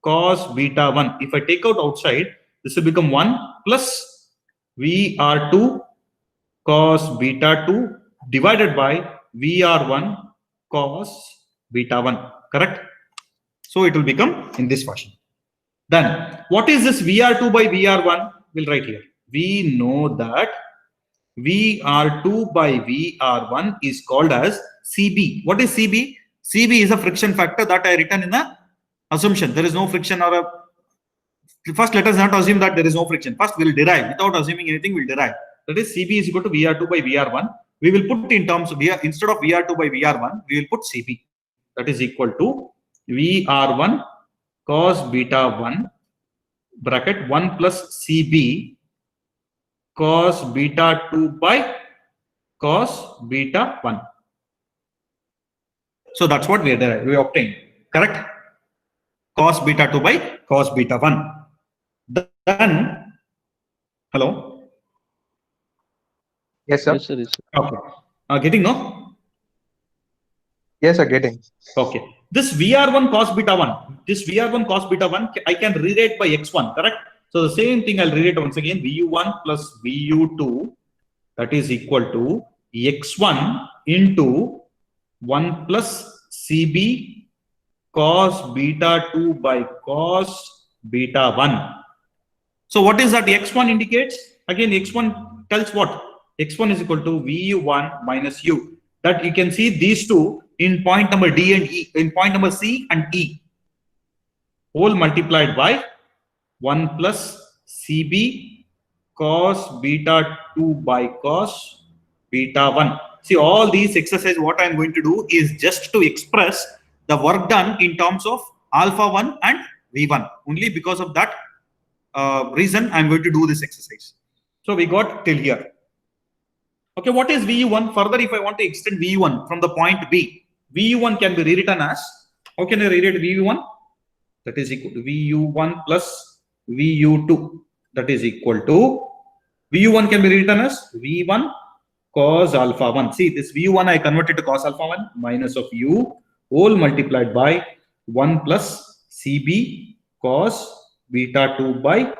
cos beta 1. If I take out outside, this will become 1 plus VR2 cos beta 2 divided by VR1 cos beta 1. Correct? So it will become in this fashion. Then what is this VR2 by VR1? We'll write here. We know that VR2 by VR1 is called as CB. What is CB? CB is a friction factor that I written in the assumption. There is no friction or a, first let us not assume that there is no friction. First we will derive. Without assuming anything, we will derive. That is CB is equal to VR2 by VR1. We will put in terms of instead of VR2 by VR1, we will put CB. That is equal to VR1 cos beta 1 bracket 1 plus CB cos beta 2 by cos beta 1. So that's what we obtained. Correct? Cos beta 2 by cos beta 1. Then, hello? Yes, sir. Yes, sir. Yes, sir. Okay. Getting no? Yes, sir. Getting. Okay. This VR1 cos beta 1, this VR1 cos beta 1, I can rewrite by x1, correct? So the same thing I'll rewrite once again, VU1 plus VU2, that is equal to x1 into 1 plus CB cos beta 2 by cos beta 1. So what is that x1 indicates? Again, x1 tells what? x1 is equal to vu1 minus u. That you can see these two in point number D and E, in point number C and E, whole multiplied by 1 plus CB cos beta 2 by cos beta 1. See, all these exercises, what I'm going to do is just to express the work done in terms of alpha 1 and V1. Only because of that reason I'm going to do this exercise. So we got till here. Okay, what is VU1? Further, if I want to extend VU1 from the point B, VU1 can be rewritten as, how can I rewrite VU1? That is equal to VU1 plus VU2. That is equal to, VU1 can be rewritten as V1 cos alpha 1. See, this VU1 I converted to cos alpha 1 minus of U whole multiplied by 1 plus CB cos beta 2 by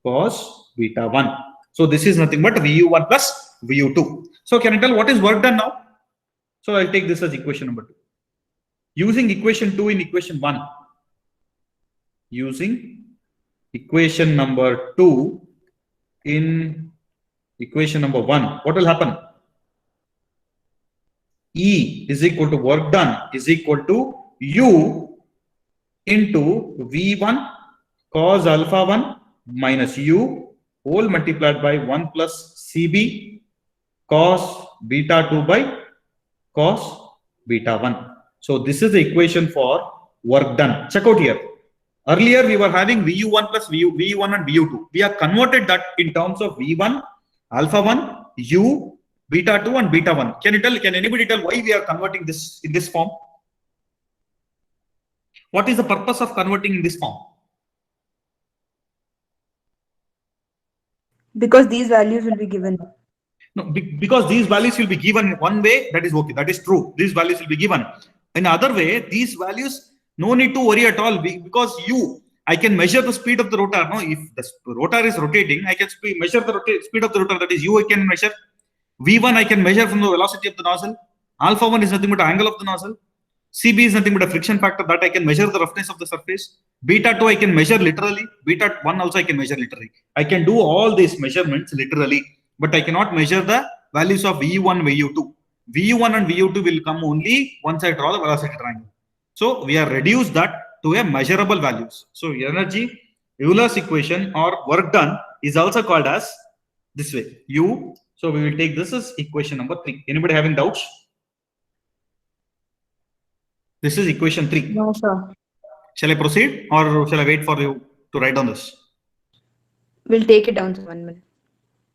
cos beta 1. So this is nothing but VU1 plus VU2. So can you tell what is work done now? So I'll take this as equation number 2. Using equation 2 in equation 1. Using equation number 2 in equation number 1. What will happen? E is equal to work done is equal to U into V1 cos alpha 1 minus U whole multiplied by 1 plus CB cos beta 2 by cos beta 1. So this is the equation for work done. Check out here. Earlier we were having VU1 plus VU1 and VU2. We have converted that in terms of V1, alpha 1, U, beta 2 and beta 1. Can anybody tell why we are converting this in this form? What is the purpose of converting in this form? Because these values will be given. No, because these values will be given in one way, that is okay, that is true. These values will be given. In other way, these values, no need to worry at all, because I can measure the speed of the rotor. No, if the rotor is rotating, I can measure the speed of the rotor, that is U I can measure. V1 I can measure from the velocity of the nozzle. Alpha 1 is nothing but the angle of the nozzle. CB is nothing but a friction factor, that I can measure the roughness of the surface. Beta 2 I can measure literally. Beta 1 also I can measure literally. I can do all these measurements literally, but I cannot measure the values of VU1, VU2. VU1 and VU2 will come only once I draw the velocity triangle. So we have reduced that to a measurable values. So energy, Euler's equation or work done is also called as this way, U. So we will take this as equation number 3. Anybody having doubts? This is equation 3. No, sir. Shall I proceed or shall I wait for you to write down this? We'll take it down to 1 minute.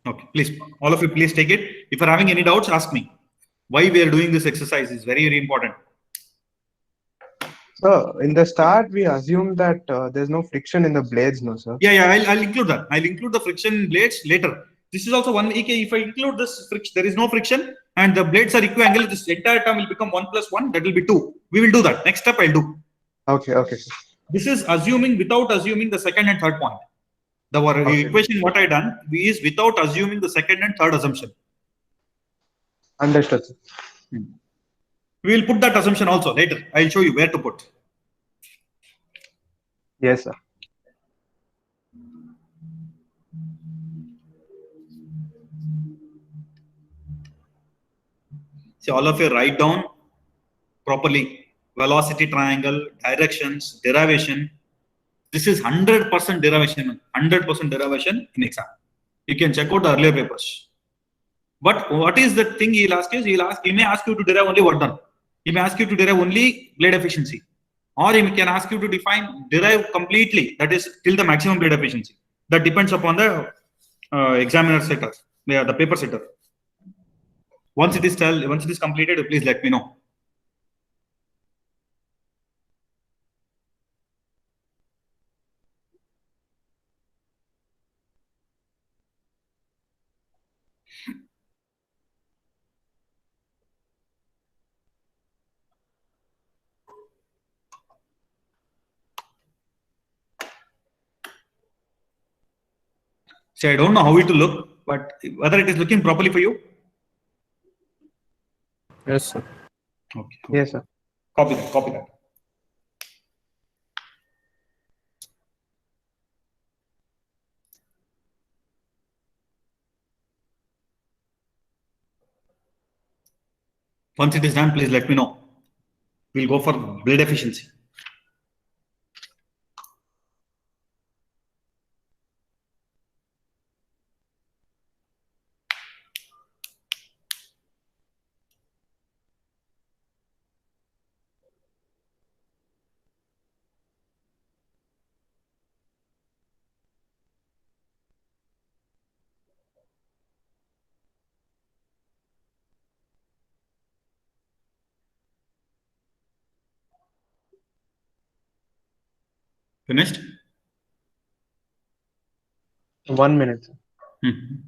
Okay, please, all of you, please take it. If you're having any doubts, ask me. Why we are doing this exercise is very, very important. So in the start, we assume that there's no friction in the blades, no, sir? Yeah, I'll include that. I'll include the friction blades later. This is also one. If I include this friction, there is no friction and the blades are equiangle, this entire term will become 1 plus 1. That will be 2. We will do that. Next step I'll do. Okay, okay, sir. This is assuming without assuming the second and third point. The equation what I done is without assuming the second and third assumption. Understood, sir. We will put that assumption also later. I'll show you where to put. Yes, sir. See, all of you write down properly. Velocity triangle, directions, derivation. This is 100% derivation. 100% derivation in exam. You can check out the earlier papers. But what is the thing he'll ask is, he may ask you to derive only work done. He may ask you to derive only blade efficiency. Or he can ask you to derive completely, that is till the maximum blade efficiency. That depends upon the examiner setter, the paper setter. Once it is completed, please let me know. See, I don't know how it will look, but whether it is looking properly for you. Yes, sir. Okay. Yes, sir. Copy that. Copy that. Once it is done, please let me know. We'll go for blade efficiency. Finished? 1 minute. Sir. Mhm.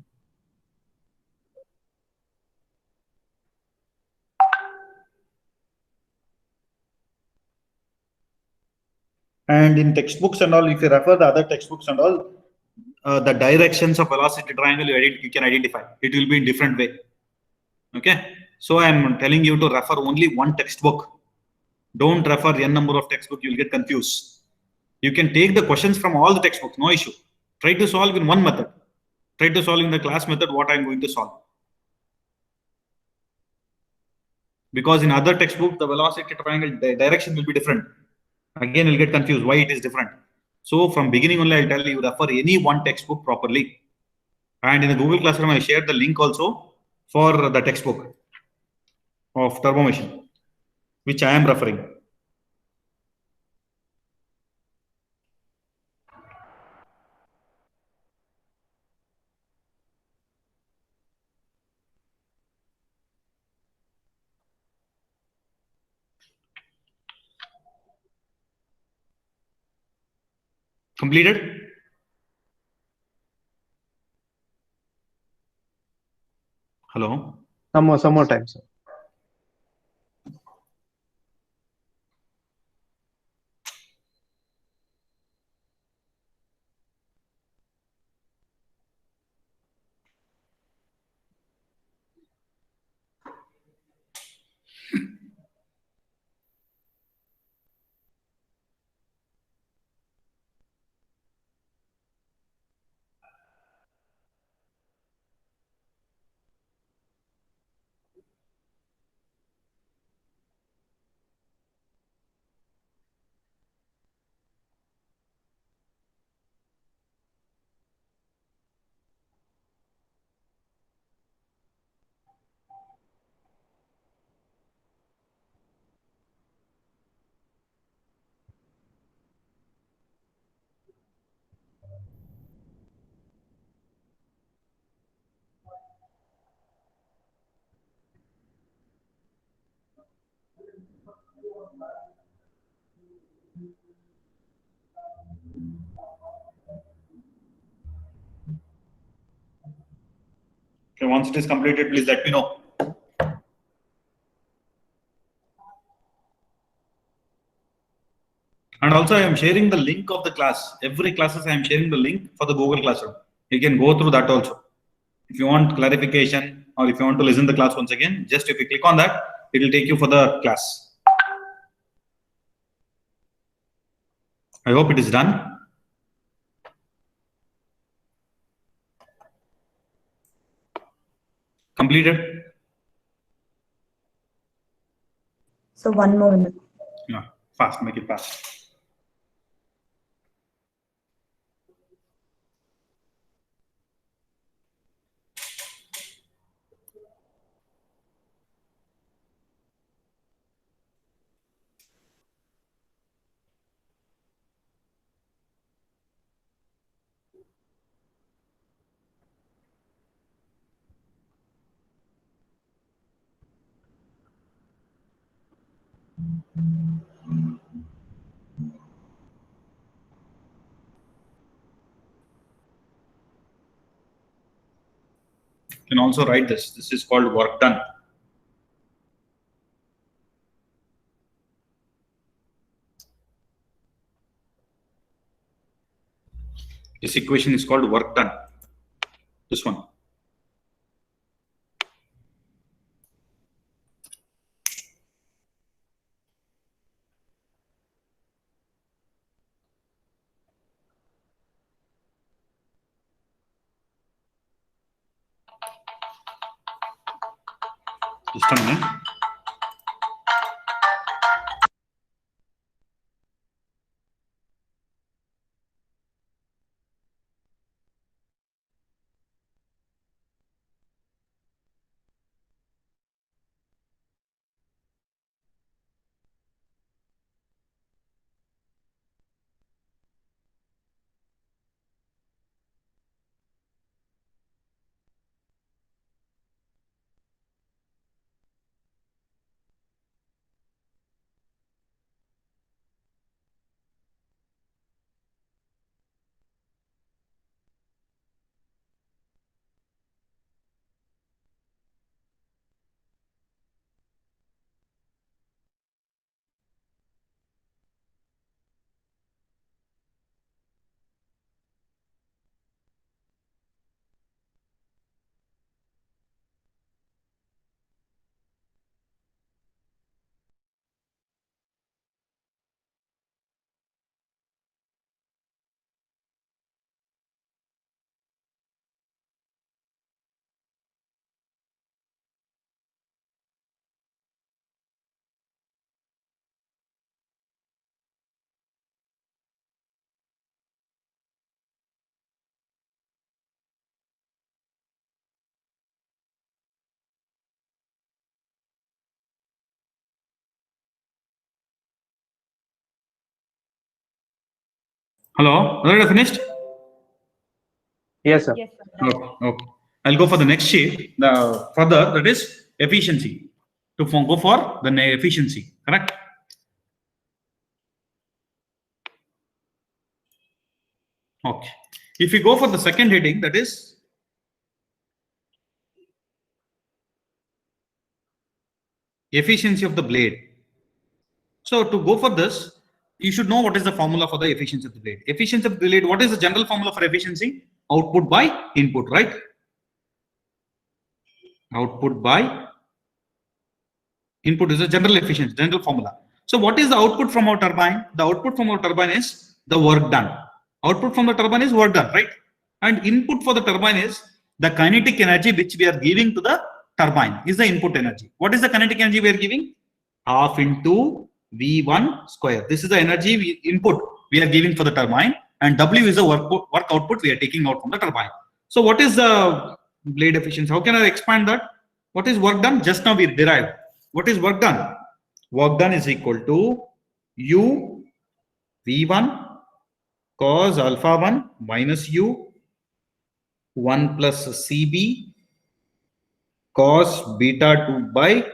And in textbooks and all, if you refer the other textbooks and all, the directions of velocity triangle you can identify. It will be in different way. Okay. So I am telling you to refer only one textbook. Don't refer n number of textbooks. You'll get confused. You can take the questions from all the textbooks. No issue. Try to solve in one method. Try to solve in the class method what I am going to solve. Because in other textbook, the velocity triangle direction will be different. Again, you'll get confused why it is different. So from beginning only, I'll tell you refer any one textbook properly. And in the Google Classroom, I shared the link also for the textbook of Turbo Machine, which I am referring. Completed? Hello? Some more time, sir. Okay, once it is completed, please let me know. And also, I am sharing the link of the class. Every classes, I am sharing the link for the Google Classroom. You can go through that also. If you want clarification or if you want to listen to the class once again, just if you click on that, it will take you for the class. I hope it is done. Completed? So 1 more minute. Yeah, fast, make it fast. You can also write this. This is called work done. This equation is called work done. This one. Just a minute. Hello, already finished? Yes, sir. Yes, sir. Okay, okay. I'll go for the next sheet. The further, that is efficiency. Go for the efficiency, correct? Okay. If you go for the second heading, that is efficiency of the blade. So to go for this, you should know what is the formula for the efficiency of the blade. Efficiency of the blade, what is the general formula for efficiency? Output by input, right? Output by input is a general efficiency, general formula. So what is the output from our turbine? The output from our turbine is the work done. Output from the turbine is work done, right? And input for the turbine is the kinetic energy which we are giving to the turbine is the input energy. What is the kinetic energy we are giving? Half into V1 square. This is the energy input we are giving for the turbine, and W is the work output we are taking out from the turbine. So what is the blade efficiency? How can I expand that? What is work done? Just now we derived. What is work done? Work done is equal to U V1 cos alpha 1 minus U 1 plus CB cos beta 2 by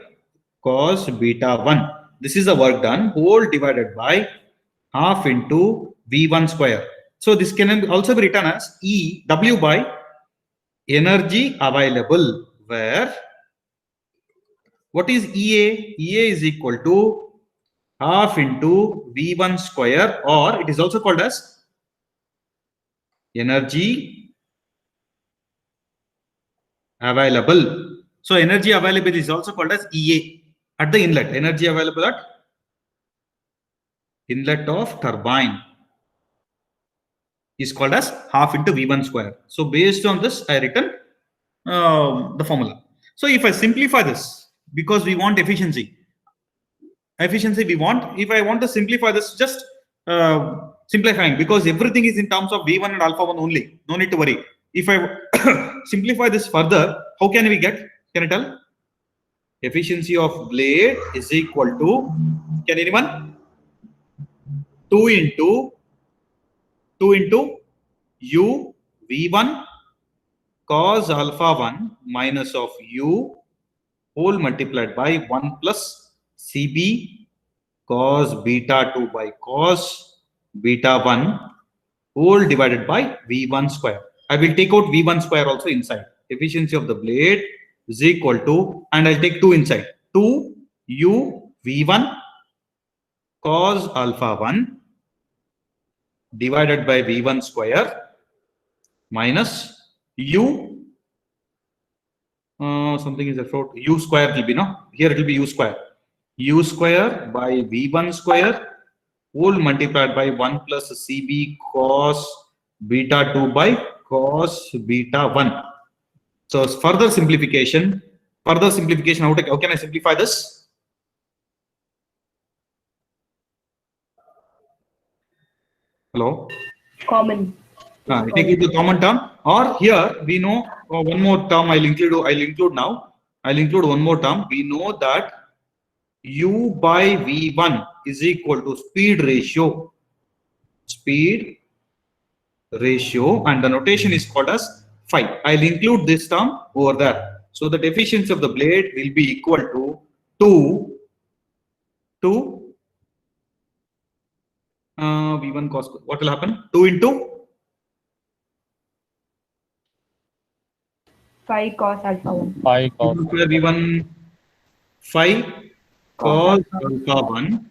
cos beta 1. This is the work done, whole divided by half into V1 square. So this can also be written as E W by energy available, where what is EA? EA is equal to half into V1 square, or it is also called as energy available. So energy available is also called as EA at the inlet. Energy available at inlet of turbine is called as half into V1 square. So based on this, I written the formula. So if I simplify this, because we want efficiency we want, if I want to simplify this, just simplifying, because everything is in terms of V1 and alpha 1 only, no need to worry. If I simplify this further, how can we get? Can I tell? Efficiency of blade is equal to, can anyone? 2 into U V1 cos alpha 1 minus of U whole multiplied by 1 plus CB cos beta 2 by cos beta 1 whole divided by V1 square. I will take out V1 square also inside. Efficiency of the blade is equal to, and I'll take 2 inside. 2 U V1 cos alpha 1 divided by V1 square minus U, something is afloat, U square will be, no? Here it will be U square. U square by V1 square whole multiplied by 1 plus CB cos beta 2 by cos beta 1. So further simplification, how can I simplify this? Hello? Common. Take it the common term, or here we know one more term I'll include now. I'll include one more term. We know that U by V1 is equal to speed ratio, and the notation is called as phi. I'll include this term over there. So the efficiency of the blade will be equal to 2 V1 cos. What will happen? 2 into 5 cos alpha 1. 5 cos V1 5 cos alpha 1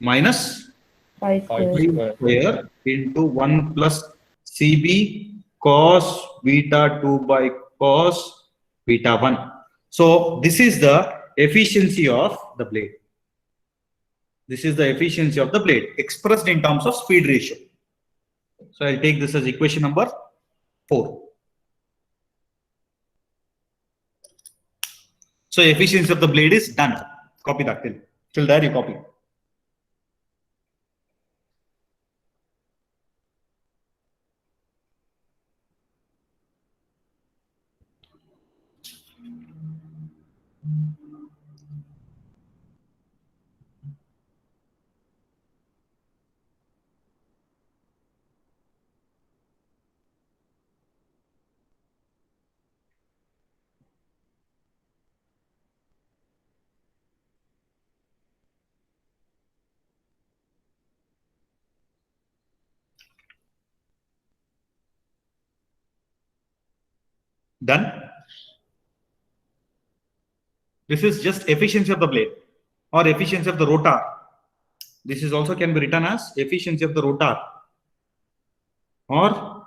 minus 5 5 square. square into 1 plus CB cos beta 2 by cos beta 1. So this is the efficiency of the blade. This is the efficiency of the blade expressed in terms of speed ratio. So I'll take this as equation number 4. So efficiency of the blade is done. Copy that till there you copy. Done. This is just efficiency of the blade or efficiency of the rotor. This is also can be written as efficiency of the rotor or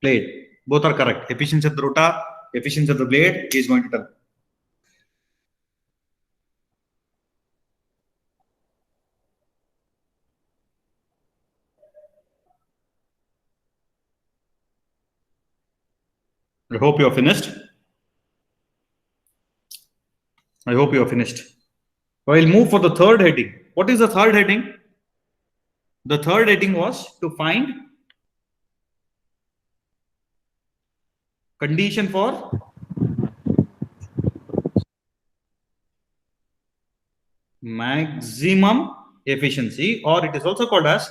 blade. Both are correct. Efficiency of the rotor, efficiency of the blade is going to tell. I hope you are finished. I hope you are finished. I'll move for the third heading. What is the third heading? The third heading was to find condition for maximum efficiency, or it is also called as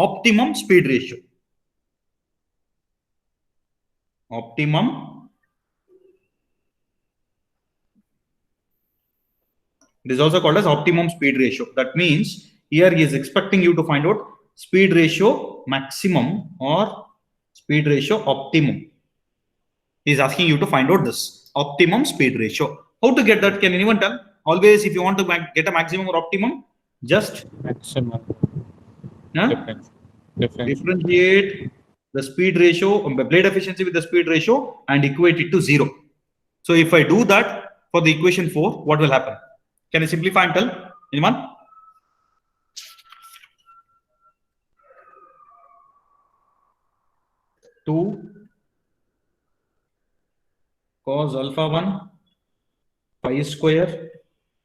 optimum speed ratio. Optimum. It is also called as optimum speed ratio. That means here he is expecting you to find out speed ratio maximum or speed ratio optimum. He is asking you to find out this optimum speed ratio. How to get that? Can anyone tell? Always, if you want to get a maximum or optimum, just Maximum. huh? Difference. differentiate the speed ratio, blade efficiency with the speed ratio and equate it to 0. So if I do that for the equation 4, what will happen? Can I simplify and tell? Anyone? Two cos alpha 1 pi square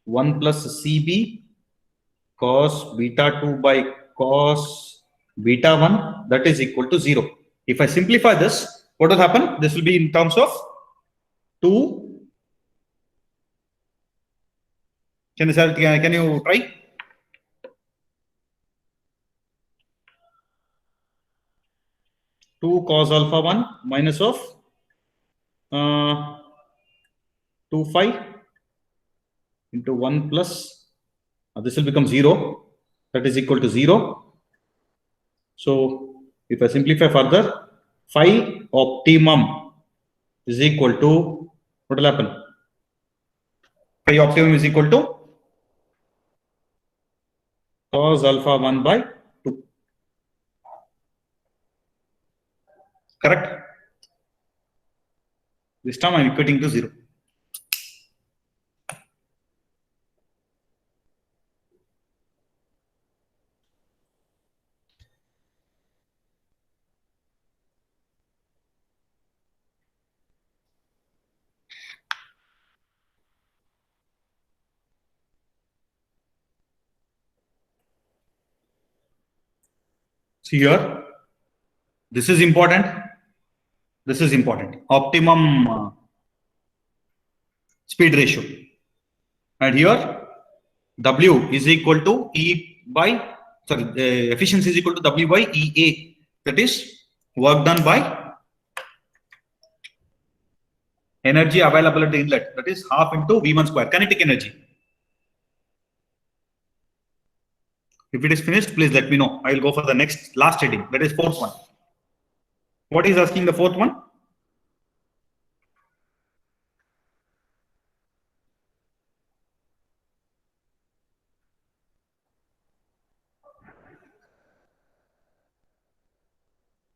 1 plus CB cos beta 2 by cos beta 1, that is equal to 0. If I simplify this, what will happen? This will be in terms of 2. Can you try? Two cos alpha 1 minus of 2 phi into 1 plus this will become 0, that is equal to 0. So if I simplify further, phi optimum is equal to, what will happen? Phi optimum is equal to cos alpha 1 by 2. Correct? This time I am equating to 0. See here, this is important. This is important. Optimum speed ratio. And here, W is equal to E by, efficiency is equal to W by EA. That is work done by energy availability inlet. That is half into V1 square, kinetic energy. If it is finished, please let me know. I will go for the last heading. That is fourth one. What is asking the fourth one?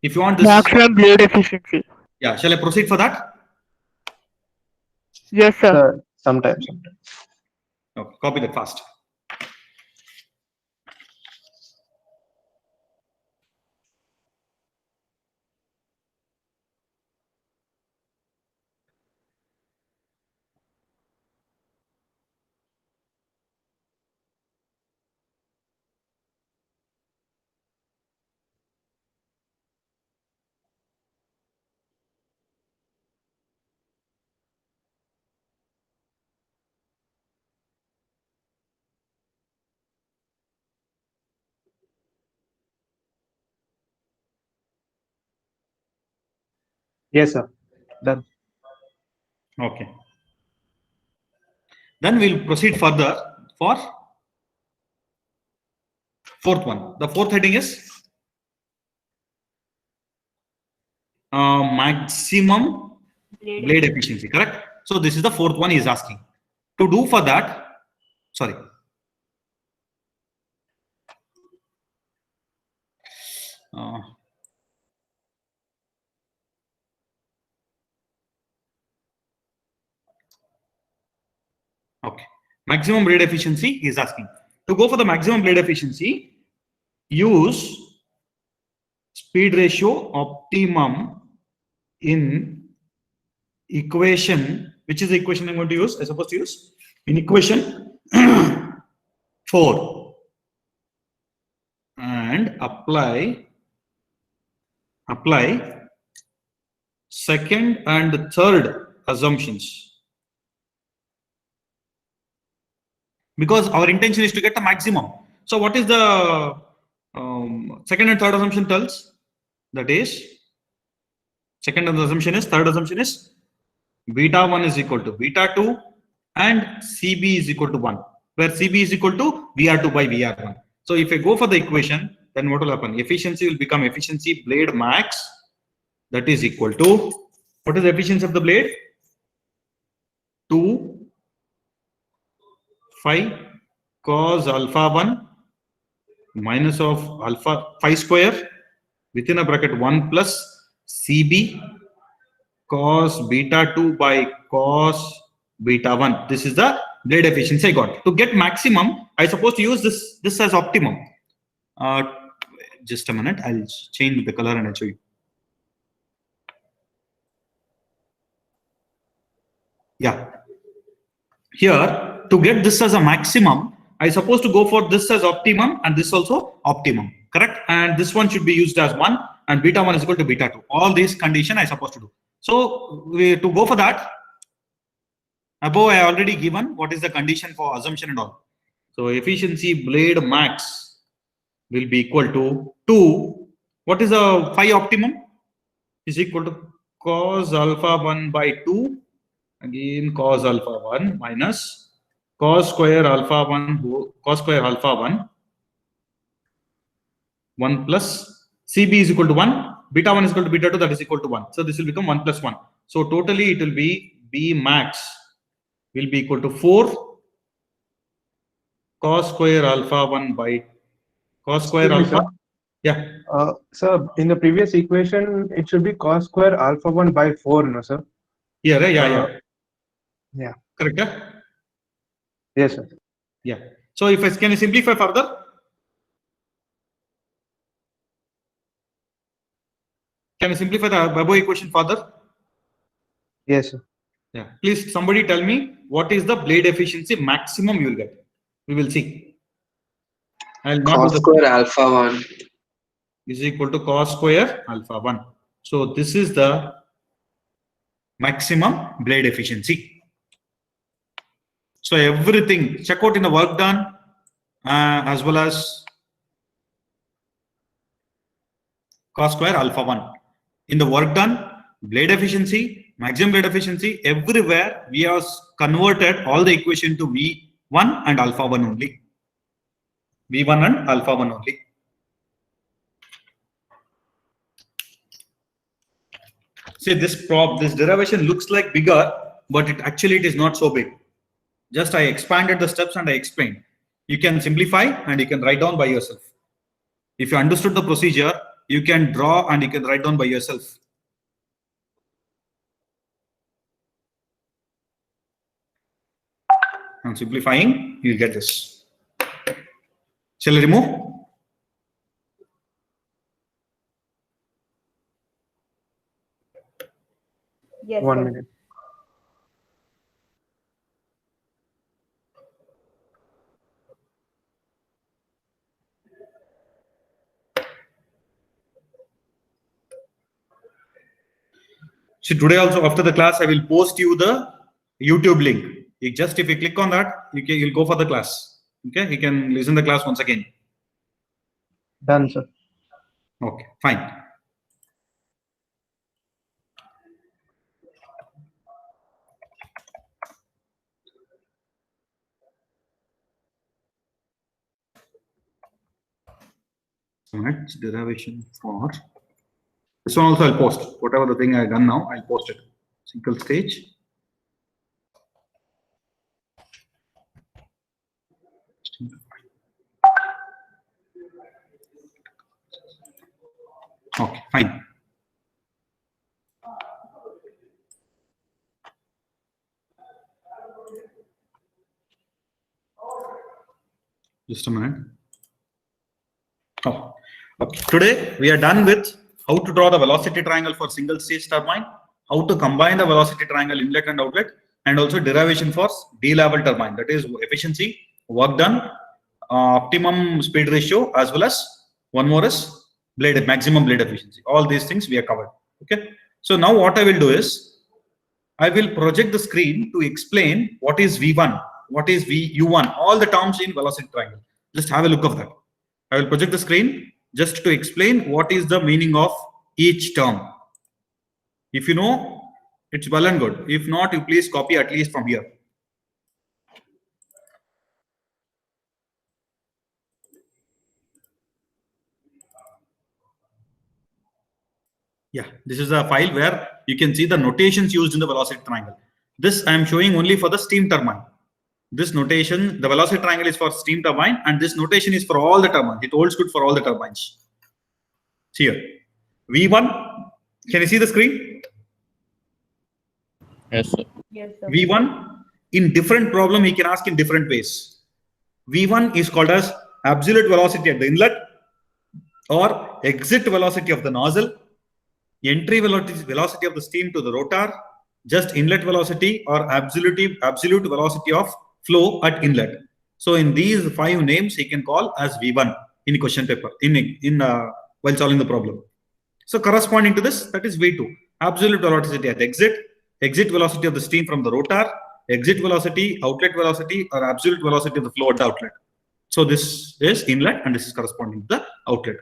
If you want this, Maximum blade efficiency. yeah, shall I proceed for that? Yes, sir. Sometimes. Okay, copy that fast. Yes, sir. Done. Okay. Then we'll proceed further for fourth one. The fourth heading is maximum blade efficiency, correct? So this is the fourth one he is asking. To do for that, sorry. Okay, maximum blade efficiency he is asking. To go for the maximum blade efficiency, use speed ratio optimum in equation. Which is the equation I'm going to use? I'm supposed to use in equation 4 and apply second and third assumptions, because our intention is to get the maximum. So what is the second and third assumption tells? That is, second assumption is, third assumption is beta 1 is equal to beta 2 and CB is equal to 1, where CB is equal to VR2 by VR1. So if I go for the equation, then what will happen? Efficiency will become efficiency blade max, that is equal to, what is the efficiency of the blade? 2 phi cos alpha 1 minus of alpha phi square within a bracket 1 plus CB cos beta 2 by cos beta 1. This is the blade efficiency I got. To get maximum, I supposed to use this as optimum. Just a minute, I'll change the color and I'll show you. Yeah. Here, to get this as a maximum, I supposed to go for this as optimum and this also optimum, correct? And this one should be used as 1 and beta 1 is equal to beta 2. All these condition I supposed to do. So to go for that, above I already given what is the condition for assumption and all. So efficiency blade max will be equal to 2. What is the phi optimum? Is equal to cos alpha 1 by 2. Again cos alpha 1 minus cos square alpha 1 cos square alpha 1 plus CB is equal to 1, beta 1 is equal to beta 2, that is equal to 1. So this will become 1 plus 1. So totally it will be B max will be equal to 4 cos square alpha 1 by cos square Excuse me, alpha. Yeah. Sir, in the previous equation, it should be cos square alpha 1 by 4, no, sir? Here, yeah. Yeah. Correct? Yeah? Yes, sir. Yeah. So if I can simplify further, can I simplify the above equation further? Yes, sir. Yeah. Please, somebody tell me what is the blade efficiency maximum you will get. We will see. I'll not Cos do the square alpha 1. is equal to cos square alpha 1. So this is the maximum blade efficiency. So everything, check out in the work done as well as cos square alpha 1. In the work done, blade efficiency, maximum blade efficiency, everywhere we have converted all the equation to V1 and alpha 1 only. V1 and alpha 1 only. See, this derivation looks like bigger, but it is not so big. Just I expanded the steps and I explained. You can simplify and you can write down by yourself. If you understood the procedure, you can draw and you can write down by yourself. I'm simplifying, you'll get this. Shall I remove? Yes, 1 sir. minute. So today also after the class, I will post you the YouTube link. If you click on that, you'll go for the class. Okay, you can listen the class once again. Done, sir. Okay, fine. So next derivation for This one also I'll post. Whatever the thing I've done now, I'll post it. Single stage. Okay, fine. Just a minute. Oh, okay. Today we are done with how to draw the velocity triangle for single stage turbine, how to combine the velocity triangle inlet and outlet, and also derivation for D-level turbine. That is efficiency, work done, optimum speed ratio, as well as one more is maximum blade efficiency. All these things we are covered. Okay. So now what I will do is I will project the screen to explain what is V1, what is VU1, all the terms in velocity triangle. Just have a look of that. I will project the screen just to explain what is the meaning of each term. If you know, it's well and good. If not, you please copy at least from here. Yeah, this is a file where you can see the notations used in the velocity triangle. This I am showing only for the steam turbine. This notation, the velocity triangle is for steam turbine, and this notation is for all the turbines. It holds good for all the turbines. See here. V1, can you see the screen? Yes, sir. Yes, sir. V1, in different problem, he can ask in different ways. V1 is called as absolute velocity at the inlet or exit velocity of the nozzle, entry velocity of the steam to the rotor, just inlet velocity or absolute velocity of flow at inlet. So in these 5 names, he can call as V1 in question paper while solving the problem. So corresponding to this, that is V2, absolute velocity at exit velocity of the steam from the rotor, exit velocity, outlet velocity, or absolute velocity of the flow at the outlet. So this is inlet and this is corresponding to the outlet.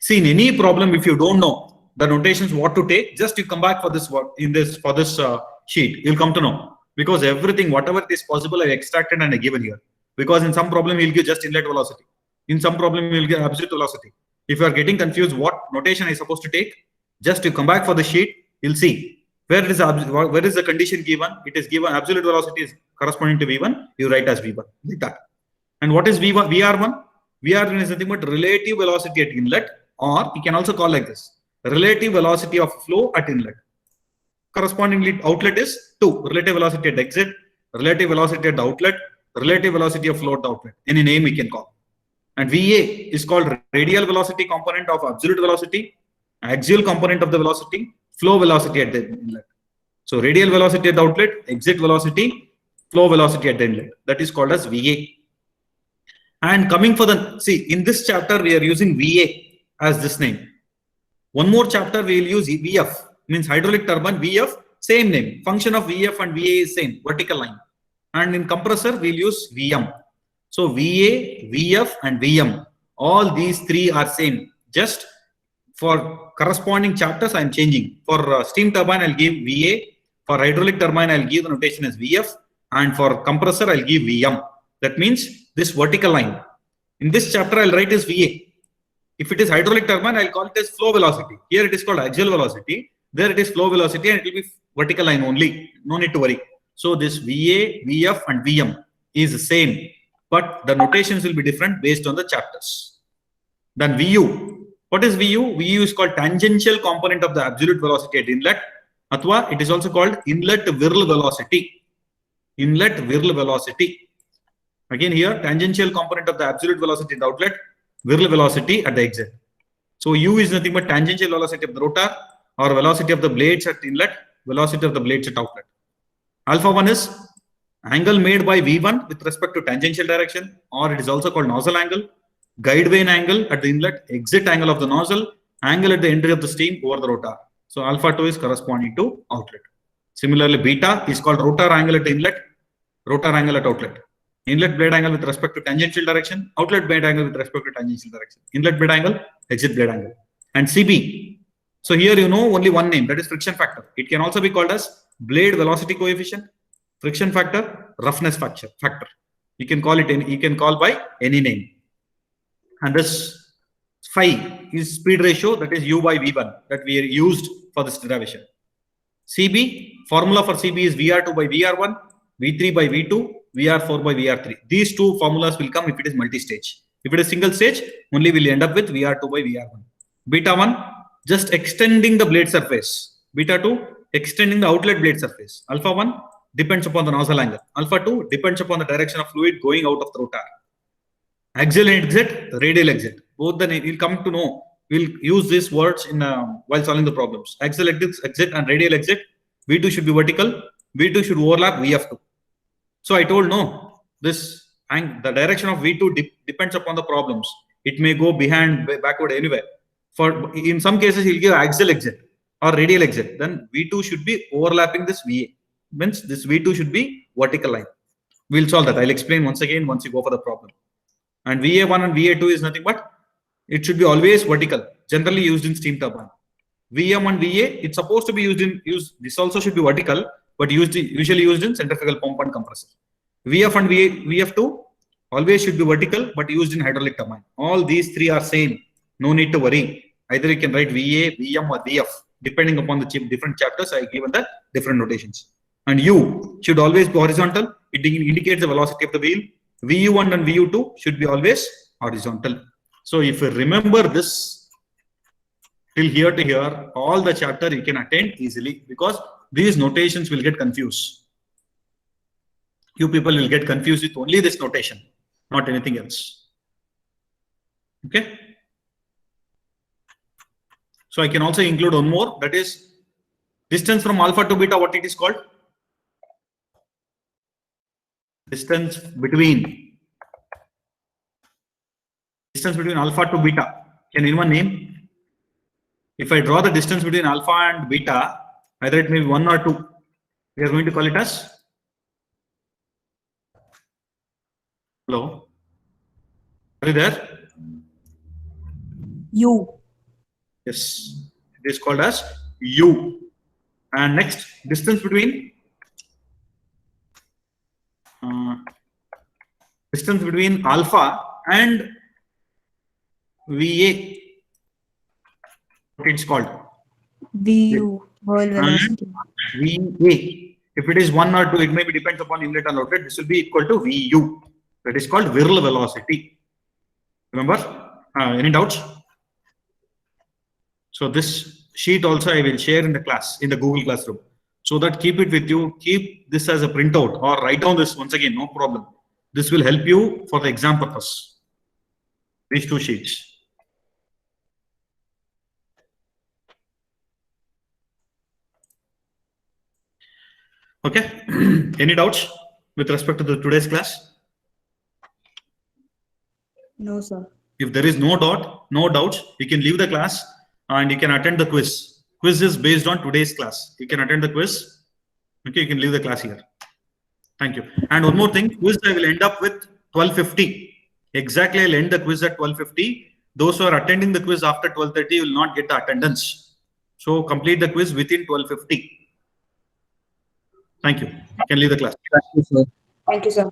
See, in any problem, if you don't know the notations what to take, just you come back for this work in this sheet, you'll come to know, because everything whatever is possible I extracted and I given here. Because in some problem he'll give just inlet velocity, in some problem he'll give absolute velocity. If you are getting confused what notation is supposed to take, just you come back for the sheet, you'll see where is the condition given. It is given absolute velocity is corresponding to V1, you write as V1 like that. And what is V1? VR1? VR1 is nothing but relative velocity at inlet, or you can also call like this, relative velocity of flow at inlet. Correspondingly, outlet is 2, relative velocity at exit, relative velocity at the outlet, relative velocity of flow at the outlet. Any name we can call. And VA is called radial velocity component of absolute velocity, axial component of the velocity, flow velocity at the inlet. So radial velocity at the outlet, exit velocity, flow velocity at the inlet. That is called as VA. And coming for the, see, in this chapter, we are using VA as this name. One more chapter, we will use VF, means hydraulic turbine, VF, same name. Function of VF and VA is same, vertical line. And in compressor, we will use VM. So VA, VF, and VM, all these 3 are same. Just for corresponding chapters, I am changing. For steam turbine, I'll give VA. For hydraulic turbine, I'll give the notation as VF. And for compressor, I'll give VM. That means this vertical line. In this chapter, I'll write as VA. If it is hydraulic turbine, I'll call it as flow velocity. Here it is called axial velocity. There it is flow velocity, and it will be vertical line only. No need to worry. So this VA, VF, and VM is the same, but the notations will be different based on the chapters. Then VU. What is VU? VU is called tangential component of the absolute velocity at inlet. Athwa, it is also called inlet whirl velocity. Inlet whirl velocity. Again here, tangential component of the absolute velocity at the outlet, whirl velocity at the exit. So U is nothing but tangential velocity of the rotor or velocity of the blades at inlet, velocity of the blades at outlet. Alpha 1 is angle made by V1 with respect to tangential direction, or it is also called nozzle angle, guide vane angle at the inlet, exit angle of the nozzle, angle at the entry of the steam over the rotor. So alpha 2 is corresponding to outlet. Similarly, beta is called rotor angle at the inlet, rotor angle at outlet. Inlet blade angle with respect to tangential direction, outlet blade angle with respect to tangential direction. Inlet blade angle, exit blade angle. And CB. So here you know only one name, that is friction factor. It can also be called as blade velocity coefficient, friction factor, roughness factor. You can call it by any name. And this phi is speed ratio, that is u by v1 that we used for this derivation. CB, formula for CB is VR2 by VR1, V3 by V2, VR4 by VR3. These two formulas will come if it is multi-stage. If it is single stage, only will end up with VR2 by VR1. Beta 1, just extending the blade surface. Beta 2, extending the outlet blade surface. Alpha 1 depends upon the nozzle angle. Alpha 2 depends upon the direction of fluid going out of the rotor. Axial exit, radial exit. Both the we'll come to know. We'll use these words in while solving the problems. Axial exit and radial exit. V2 should be vertical. V2 should overlap VF2. So I told no. This and the direction of V2 depends upon the problems. It may go behind, backward, anywhere. For in some cases, he'll give axial exit or radial exit. Then V2 should be overlapping this VA. Means this V2 should be vertical line. We'll solve that. I'll explain once again once you go for the problem. And VA1 and VA2 is nothing but it should be always vertical, generally used in steam turbine. VM and VA, it's supposed to be this also should be vertical, but usually used in centrifugal pump and compressor. VF and VF2 always should be vertical, but used in hydraulic turbine. All these three are same. No need to worry. Either you can write VA, VM or VF, depending upon the different chapters. I given the different notations. And U should always be horizontal. It indicates the velocity of the wheel. VU1 and VU2 should be always horizontal. So if you remember this till here to here, all the chapter you can attend easily because these notations will get confused. You people will get confused with only this notation, not anything else. Okay. So I can also include one more, that is distance from alpha to beta, what it is called? Distance between alpha to beta. Can anyone name? If I draw the distance between alpha and beta, either it may be 1 or 2. We are going to call it as. Hello? Are you there? U. Yes. It is called as U. And next, distance between alpha and VA. What it's called? VU. Whole velocity. VA. If it is 1 or 2, it may be depends upon inlet and outlet. This will be equal to VU. That is called Whirl velocity. Remember? Any doubts? So this sheet also I will share in the class, in the Google Classroom. So that keep it with you. Keep this as a printout or write down this once again, no problem. This will help you for the exam purpose. These two sheets. Okay. Any doubts with respect to today's class? No, sir. If there is no doubts, you can leave the class and you can attend the quiz. Quiz is based on today's class. You can attend the quiz. Okay, you can leave the class here. Thank you. And one more thing, quiz I will end up with 12:50. Exactly, I'll end the quiz at 12:50. Those who are attending the quiz after 12:30 will not get the attendance. So complete the quiz within 12:50. Thank you. You can leave the class. Thank you, sir.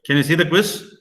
Can you see the quiz?